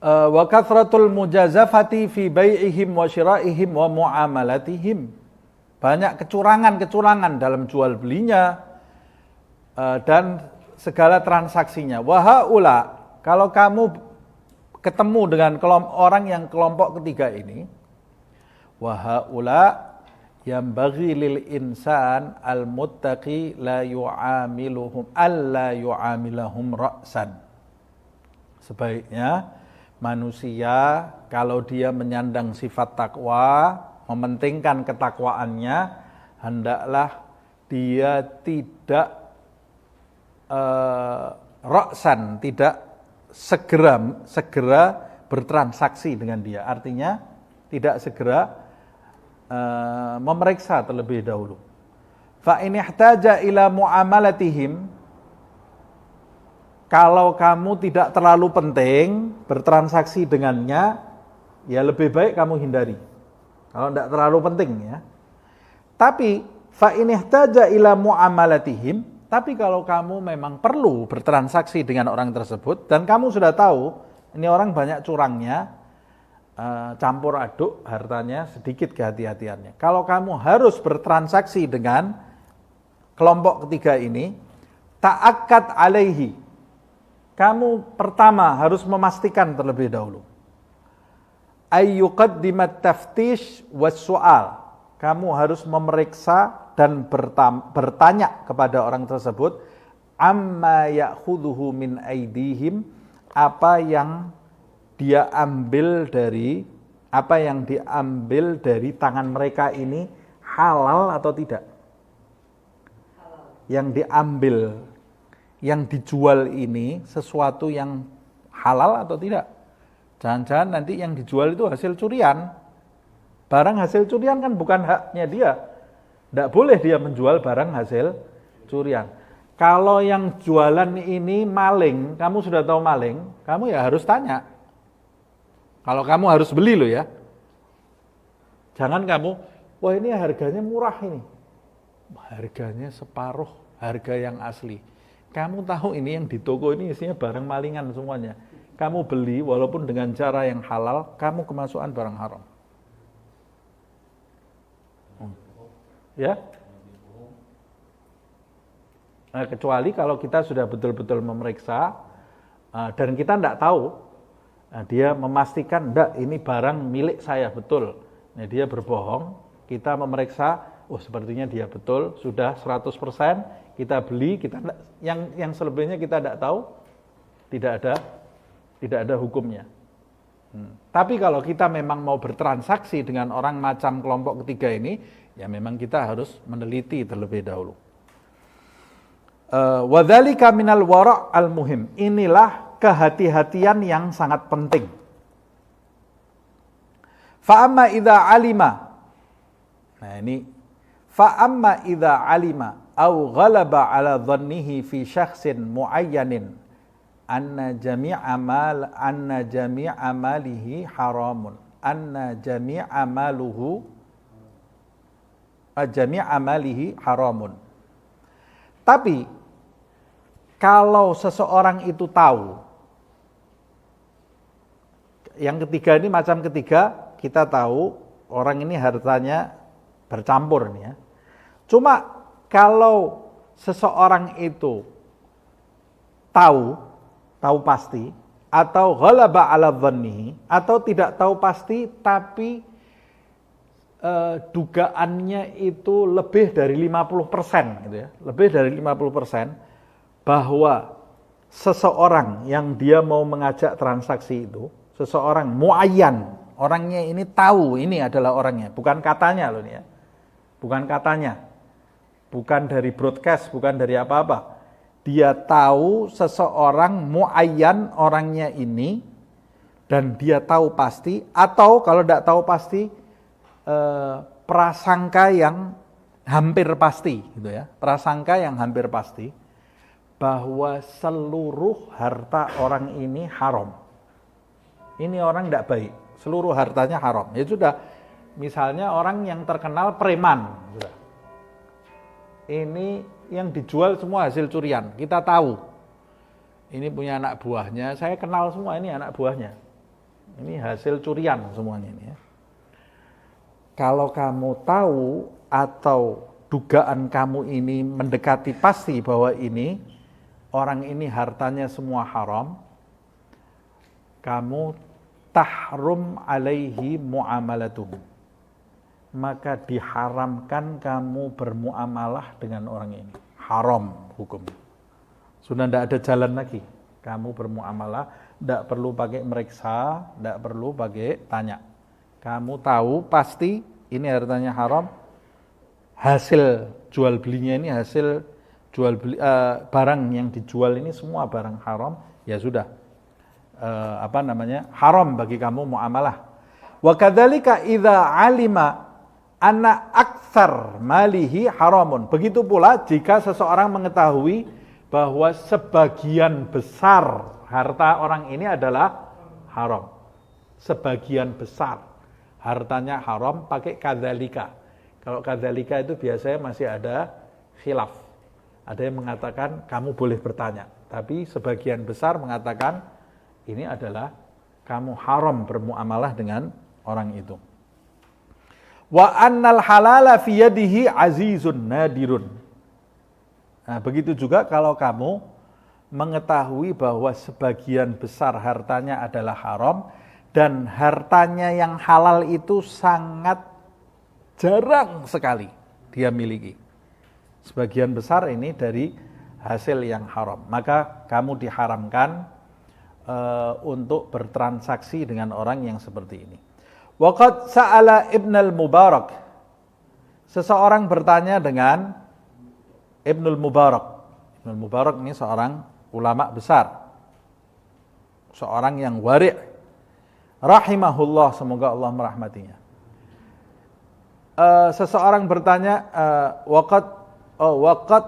wa kathratul mujazafati fi bai'ihim wa syira'ihim wa muamalatihim. Banyak kecurangan dalam jual belinya dan segala transaksinya. Wa haula, kalau kamu ketemu dengan orang yang kelompok ketiga ini, wa haula yambaghi lil insan al muttaqi la yu'amilahum ra'san. Sebaiknya manusia kalau dia menyandang sifat takwa, mementingkan ketakwaannya, hendaklah dia tidak ra'san, tidak segera bertransaksi dengan dia. Artinya tidak segera memeriksa terlebih dahulu. Fa in ihtaja ila muamalatihim, Kalau kamu tidak terlalu penting bertransaksi dengannya, ya lebih baik kamu hindari. Kalau tidak terlalu penting ya. Tapi fa in ihtaja ila muamalatihim, tapi kalau kamu memang perlu bertransaksi dengan orang tersebut dan kamu sudah tahu ini orang banyak curangnya, campur aduk hartanya, sedikit kehati-hatiannya. Kalau kamu harus bertransaksi dengan kelompok ketiga ini, ta'akkad alaihi. Kamu pertama harus memastikan terlebih dahulu. Ayyuqaddimat taftish was su'al. Kamu harus memeriksa dan bertanya kepada orang tersebut amma ya'khudhuhu min aidihim, apa yang diambil dari tangan mereka ini halal atau tidak? Yang diambil, yang dijual ini sesuatu yang halal atau tidak? Jangan-jangan nanti yang dijual itu hasil curian. Barang hasil curian kan bukan haknya dia. Tidak boleh dia menjual barang hasil curian. Kalau yang jualan ini maling, kamu sudah tahu maling, kamu ya harus tanya. Kalau kamu harus beli loh ya. Jangan kamu, wah ini harganya murah ini. Harganya separuh harga yang asli. Kamu tahu ini yang di toko ini isinya barang malingan semuanya. Kamu beli walaupun dengan cara yang halal, kamu kemasukan barang haram. Ya? Nah, kecuali kalau kita sudah betul-betul memeriksa dan kita tidak tahu, dia memastikan enggak ini barang milik saya betul. Nah, dia berbohong, kita memeriksa, oh sepertinya dia betul, sudah 100%, kita beli, kita yang selebihnya kita tidak tahu, tidak ada hukumnya. Tapi kalau kita memang mau bertransaksi dengan orang macam kelompok ketiga ini, ya memang kita harus meneliti terlebih dahulu. Wadzalika minal wara' al-muhim. Inilah kehati-hatian yang sangat penting. Fa amma idza alima. Nah ini fa amma idza alima au ghalaba ala dhannihi fi syakhsin muayyanin anna jami'a malihi haramun. Anna jami'a malihi haramun. Tapi kalau seseorang itu tahu, yang ketiga ini macam ketiga, kita tahu orang ini hartanya bercampur nih ya. Cuma kalau seseorang itu tahu pasti, atau ghalaba ala dhannihi, atau tidak tahu pasti tapi dugaannya itu lebih dari 50% gitu ya, lebih dari 50% bahwa seseorang yang dia mau mengajak transaksi itu, seseorang muayyan, orangnya ini tahu ini adalah orangnya, bukan katanya loh nih ya. Bukan katanya. Bukan dari broadcast, bukan dari apa-apa. Dia tahu seseorang muayyan orangnya ini dan dia tahu pasti, atau kalau tidak tahu pasti prasangka yang hampir pasti gitu ya. Prasangka yang hampir pasti bahwa seluruh harta orang ini haram. Ini orang tidak baik, seluruh hartanya haram. Ya sudah, misalnya orang yang terkenal preman, sudah. Ini yang dijual semua hasil curian, kita tahu. Ini punya anak buahnya, saya kenal semua ini anak buahnya. Ini hasil curian semuanya ini ya. Kalau kamu tahu atau dugaan kamu ini mendekati pasti bahwa ini orang ini hartanya semua haram, kamu tahrum alaihi muamalatuhu. Maka diharamkan kamu bermuamalah dengan orang ini. Haram hukumnya. Sudah tidak ada jalan lagi. Kamu bermuamalah, tidak perlu pakai meriksa, tidak perlu pakai tanya. Kamu tahu pasti ini hartanya haram, hasil jual belinya ini hasil jual beli barang yang dijual ini semua barang haram, ya sudah haram bagi kamu muamalah. Wa kadzalika idza alima anna aktsar malihi haramun. Begitu pula jika seseorang mengetahui bahwa sebagian besar harta orang ini adalah haram. Sebagian besar hartanya haram pakai kadzalika. Kalau kadzalika itu biasanya masih ada khilaf. Ada yang mengatakan kamu boleh bertanya, tapi sebagian besar mengatakan ini adalah kamu haram bermuamalah dengan orang itu. Wa annal halala fi yadihi azizun nadirun. Nah, begitu juga kalau kamu mengetahui bahwa sebagian besar hartanya adalah haram dan hartanya yang halal itu sangat jarang sekali dia miliki. Sebagian besar ini dari hasil yang haram. Maka kamu diharamkan untuk bertransaksi dengan orang yang seperti ini. Waqad sa'ala Ibnul Mubarak. Seseorang bertanya dengan Ibnul Mubarak. Ibnul Mubarak ini seorang ulama besar. Seorang yang wari'. Rahimahullah, semoga Allah merahmatinya. Seseorang bertanya, waqad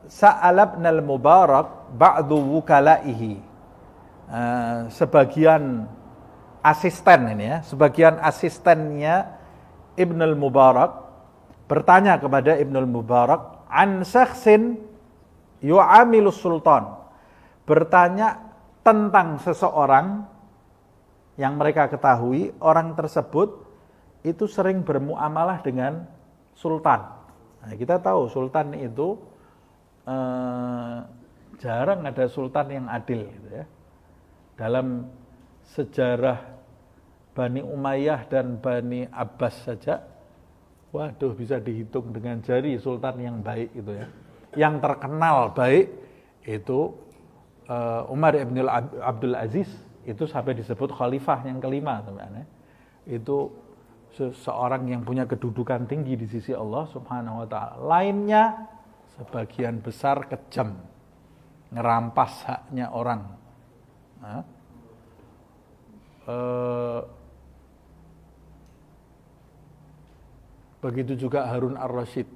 sa'ala Ibnul Mubarak ba'du wukalaihi. Sebagian asisten ini ya, sebagian asistennya Ibnul Mubarak bertanya kepada Ibnul Mubarak an syakhsin yu'amilus sultan, bertanya tentang seseorang yang mereka ketahui orang tersebut itu sering bermuamalah dengan sultan. Nah, kita tahu sultan itu jarang ada sultan yang adil gitu ya. Dalam sejarah Bani Umayyah dan Bani Abbas saja, waduh bisa dihitung dengan jari sultan yang baik itu ya. Yang terkenal baik itu Umar ibn Abdul Aziz, itu sampai disebut khalifah yang kelima sebenarnya. Itu seseorang yang punya kedudukan tinggi di sisi Allah Subhanahu wa taala. Lainnya sebagian besar kejam, ngerampas haknya orang. Nah, begitu juga Harun ar-Rasyid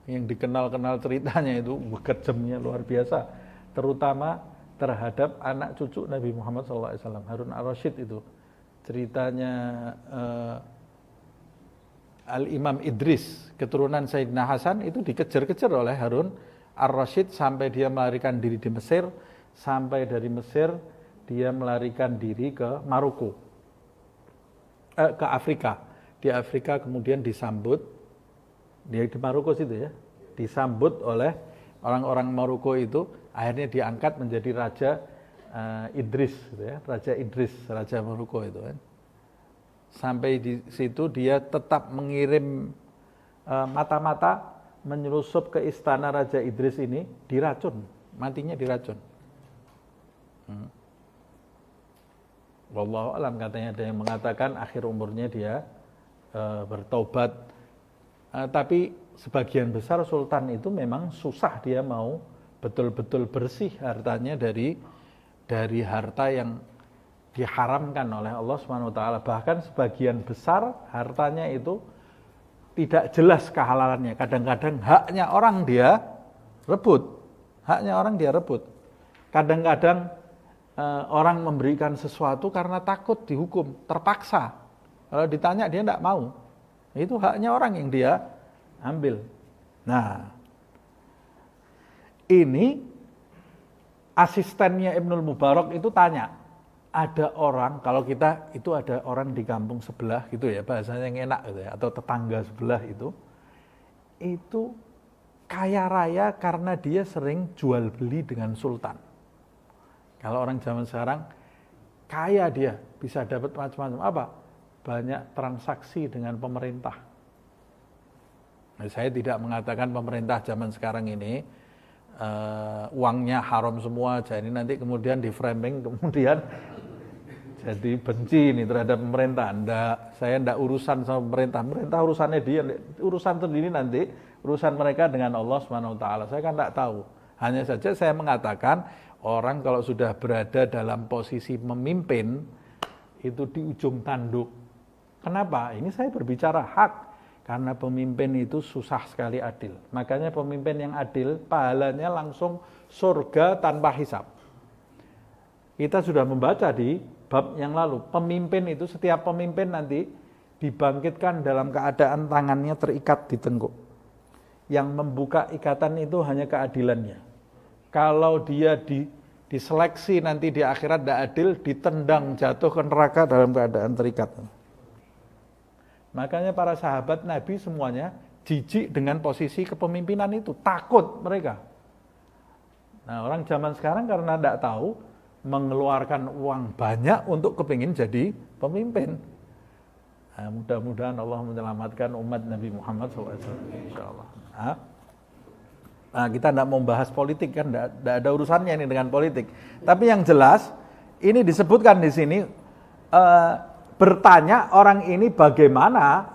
yang dikenal-kenal ceritanya itu kejamnya luar biasa, terutama terhadap anak cucu Nabi Muhammad SAW. Harun ar-Rasyid itu ceritanya Al-Imam Idris, keturunan Sayyidina Hasan, itu dikejar-kejar oleh Harun ar-Rasyid sampai dia melarikan diri di Mesir, sampai dari Mesir dia melarikan diri ke Maroko, ke Afrika. Di Afrika kemudian disambut, dia di Maroko situ ya, disambut oleh orang-orang Maroko itu, akhirnya diangkat menjadi Raja Idris, gitu ya, Raja Idris, Raja Maroko itu kan. Sampai di situ dia tetap mengirim mata-mata menyelusup ke istana Raja Idris ini, diracun, matinya diracun. Wallahu alam, katanya ada yang mengatakan akhir umurnya dia bertobat. Tapi sebagian besar sultan itu memang susah dia mau betul-betul bersih hartanya dari harta yang diharamkan oleh Allah Subhanahu wa taala. Bahkan sebagian besar hartanya itu tidak jelas kehalalannya. Kadang-kadang haknya orang dia rebut. Haknya orang dia rebut. Kadang-kadang orang memberikan sesuatu karena takut dihukum, terpaksa. Kalau ditanya dia tidak mau. Itu haknya orang yang dia ambil. Nah, ini asistennya Ibnul Mubarak itu tanya, ada orang, kalau kita itu ada orang di kampung sebelah gitu ya, bahasanya yang enak gitu ya, atau tetangga sebelah itu kaya raya karena dia sering jual beli dengan sultan. Kalau orang zaman sekarang, kaya dia, bisa dapat macam-macam. Apa? Banyak transaksi dengan pemerintah. Nah, saya tidak mengatakan pemerintah zaman sekarang ini uangnya haram semua, jadi nanti kemudian di framing, kemudian jadi benci ini terhadap pemerintah. Enggak, saya enggak urusan sama pemerintah. Pemerintah urusannya dia, urusan sendiri nanti, urusan mereka dengan Allah Subhanahu wa taala. Saya kan enggak tahu. Hanya saja saya mengatakan orang kalau sudah berada dalam posisi memimpin itu di ujung tanduk. Kenapa? Ini saya berbicara hak. Karena pemimpin itu susah sekali adil. Makanya pemimpin yang adil pahalanya langsung surga tanpa hisab. Kita sudah membaca di bab yang lalu, pemimpin itu setiap pemimpin nanti dibangkitkan dalam keadaan tangannya terikat di tengkuk. Yang membuka ikatan itu hanya keadilannya. Kalau dia diseleksi nanti di akhirat tidak adil, ditendang jatuh ke neraka dalam keadaan terikat. Makanya para sahabat Nabi semuanya jijik dengan posisi kepemimpinan itu, takut mereka. Nah, orang zaman sekarang karena tidak tahu, mengeluarkan uang banyak untuk kepingin jadi pemimpin. Nah, mudah-mudahan Allah menyelamatkan umat Nabi Muhammad SAW, insyaallah. Nah, kita tidak mau bahas politik kan, tidak ada urusannya ini dengan politik. Tapi yang jelas, ini disebutkan di sini, bertanya orang ini bagaimana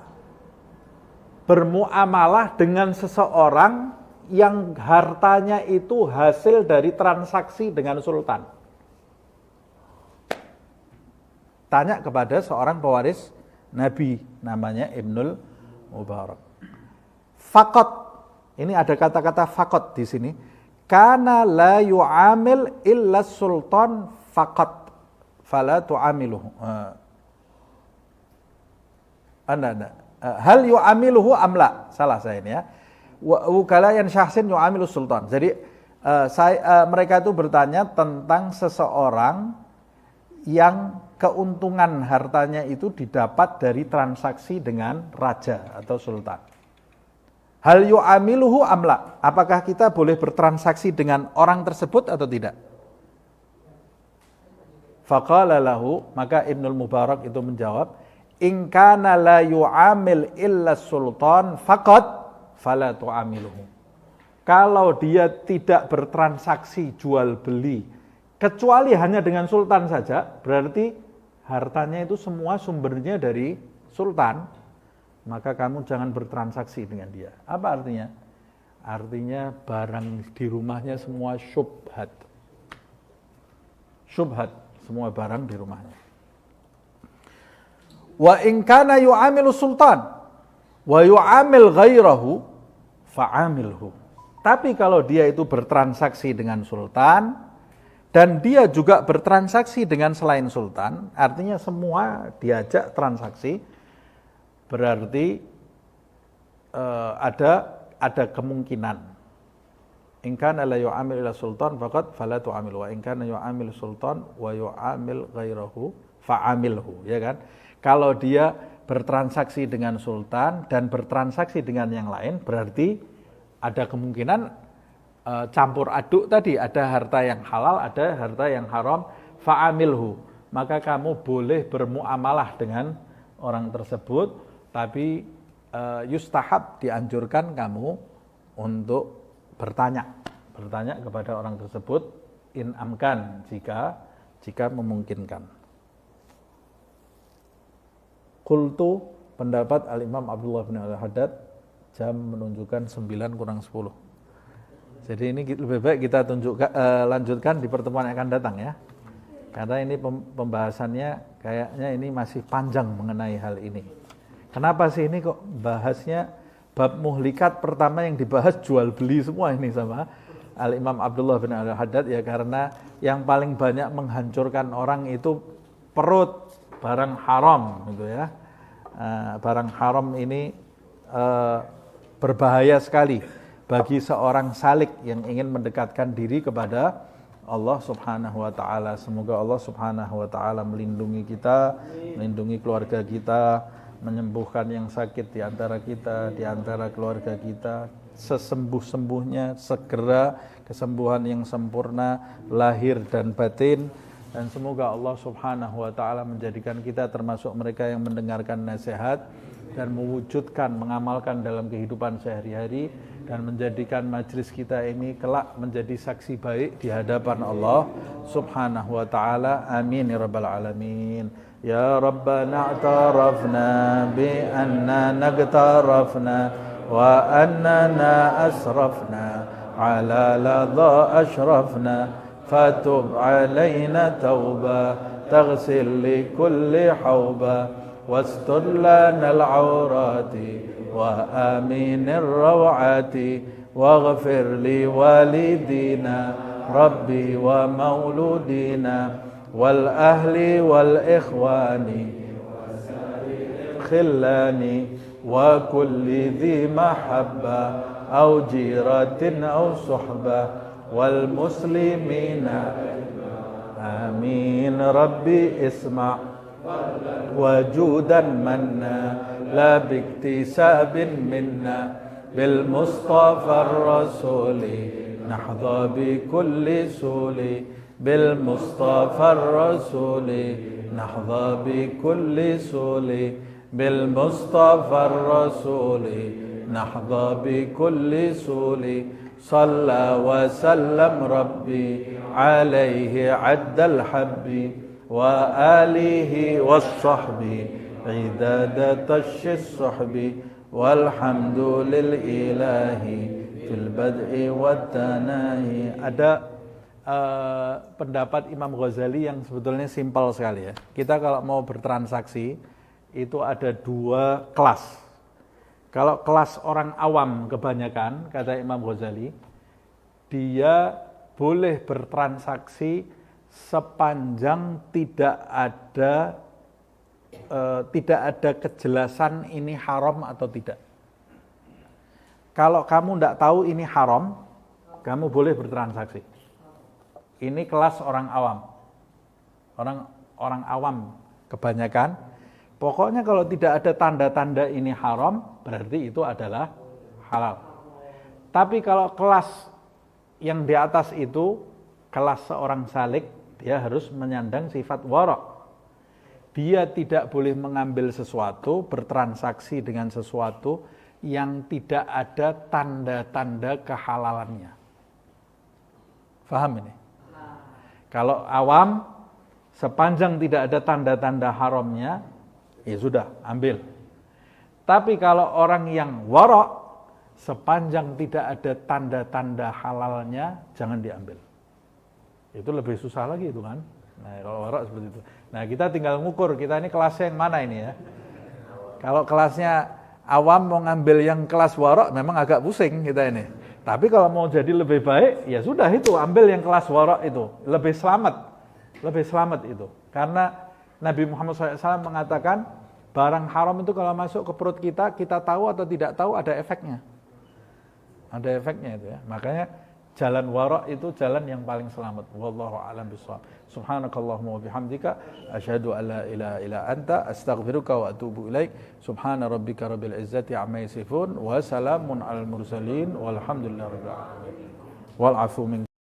bermuamalah dengan seseorang yang hartanya itu hasil dari transaksi dengan sultan. Tanya kepada seorang pewaris Nabi, namanya Ibnul Mubarak. Fakot, ini ada kata-kata fakot di sini. Kana la yu'amil illa sultan fakot, fala tu'amiluhu. Hal yu'amiluhu amla, salah saya ini ya. Wukala yang syahsin yu'amilu sultan. Jadi mereka itu bertanya tentang seseorang yang keuntungan hartanya itu didapat dari transaksi dengan raja atau sultan. Hal yu'amiluhu amla, apakah kita boleh bertransaksi dengan orang tersebut atau tidak? Faqala lahu, maka Ibnul Mubarak itu menjawab, in kana la yu'amil illa sultan faqad fala tu'amiluhu. Kalau dia tidak bertransaksi jual beli kecuali hanya dengan sultan saja, berarti hartanya itu semua sumbernya dari sultan, maka kamu jangan bertransaksi dengan dia. Apa artinya? Artinya barang di rumahnya semua syubhat. Syubhat, semua barang di rumahnya. Wa in kana yu'amilu sultan wa yu'amil ghairahu fa'amilhu. Tapi kalau dia itu bertransaksi dengan sultan dan dia juga bertransaksi dengan selain sultan, artinya semua diajak transaksi, berarti ada kemungkinan. In kana la yu'amil ila sultan faqad fala tu'amil, wa in kana yu'amil sultan wa yu'amil ghairahu fa'amilhu, ya kan? Kalau dia bertransaksi dengan sultan dan bertransaksi dengan yang lain, berarti ada kemungkinan campur aduk tadi, ada harta yang halal, ada harta yang haram, fa'amilhu. Maka kamu boleh bermuamalah dengan orang tersebut, tapi yustahab, dianjurkan kamu untuk bertanya kepada orang tersebut, in amkan, jika memungkinkan. Qultu, pendapat Al-Imam Abdullah bin Al-Haddad, jam menunjukkan 9 kurang 10. Jadi ini lebih baik kita lanjutkan di pertemuan yang akan datang ya. Karena ini pembahasannya kayaknya ini masih panjang mengenai hal ini. Kenapa sih ini kok bahasnya bab muhlikat pertama yang dibahas jual beli semua ini sama Al-Imam Abdullah bin Al-Haddad ya, karena yang paling banyak menghancurkan orang itu perut, barang haram gitu ya. Barang haram ini berbahaya sekali bagi seorang salik yang ingin mendekatkan diri kepada Allah Subhanahu wa taala. Semoga Allah Subhanahu wa taala melindungi kita, melindungi keluarga kita, menyembuhkan yang sakit di antara kita, di antara keluarga kita, sesembuh-sembuhnya, segera kesembuhan yang sempurna lahir dan batin. Dan semoga Allah Subhanahu wa taala menjadikan kita termasuk mereka yang mendengarkan nasihat dan mewujudkan, mengamalkan dalam kehidupan sehari-hari, dan menjadikan majlis kita ini kelak menjadi saksi baik di hadapan Allah Subhanahu wa taala. Amin ya rabbal alamin. Ya Rabbana a'tarafna bi anna nagtarafna wa annana asrafna ala ladha ashrafna fatub alaina tauba taghsil li kulli hauba wastur lana al-awrati وآمين الروعات واغفر لوالدينا ربي ومولودينا والأهل والإخوان خلاني وكل ذي محبة أو جيرة أو صحبة والمسلمين آمين ربي اسمع وجودا منا لا باكتساب منا بالمصطفى الرسول نحظى بكل سول بالمصطفى الرسول نحظى بكل سول بالمصطفى الرسول نحظى بكل سول صلى وسلم ربي عليه عد الحب وآله والصحب عداد طش الصحب والحمد للإله في البدء والتناهي. Ada pendapat Imam Ghazali yang sebetulnya simpel sekali ya. Kita kalau mau bertransaksi itu ada dua kelas. Kalau kelas orang awam kebanyakan, kata Imam Ghazali, dia boleh bertransaksi sepanjang tidak ada kejelasan ini haram atau tidak. Kalau kamu tidak tahu ini haram, kamu boleh bertransaksi. Ini kelas orang awam. Orang awam kebanyakan. Pokoknya kalau tidak ada tanda-tanda ini haram, berarti itu adalah halal. Tapi kalau kelas yang di atas itu, kelas seorang salik, dia harus menyandang sifat wara'. Dia tidak boleh mengambil sesuatu, bertransaksi dengan sesuatu yang tidak ada tanda-tanda kehalalannya. Faham ini? Kalau awam, sepanjang tidak ada tanda-tanda haramnya, ya sudah, ambil. Tapi kalau orang yang wara', sepanjang tidak ada tanda-tanda halalnya, jangan diambil. Itu lebih susah lagi itu kan. Nah, kalau wara' seperti itu. Nah, kita tinggal ngukur, kita ini kelasnya yang mana ini ya. Kalau kelasnya awam mau ngambil yang kelas wara' memang agak pusing kita ini. Tapi kalau mau jadi lebih baik, ya sudah itu, ambil yang kelas wara' itu. Lebih selamat itu. Karena Nabi Muhammad SAW mengatakan, barang haram itu kalau masuk ke perut kita, kita tahu atau tidak tahu ada efeknya. Ada efeknya itu ya. Makanya jalan wara' itu jalan yang paling selamat. Wallahu a'lam bishawab. Subhanakallahumma wa bihamdika asyhadu an la ilaha illa anta astaghfiruka wa atubu ilaik. Subhana rabbika rabbil izzati amma yasifun wa salamun alal mursalin walhamdulillahi rabbil alamin. Wal afu minkum.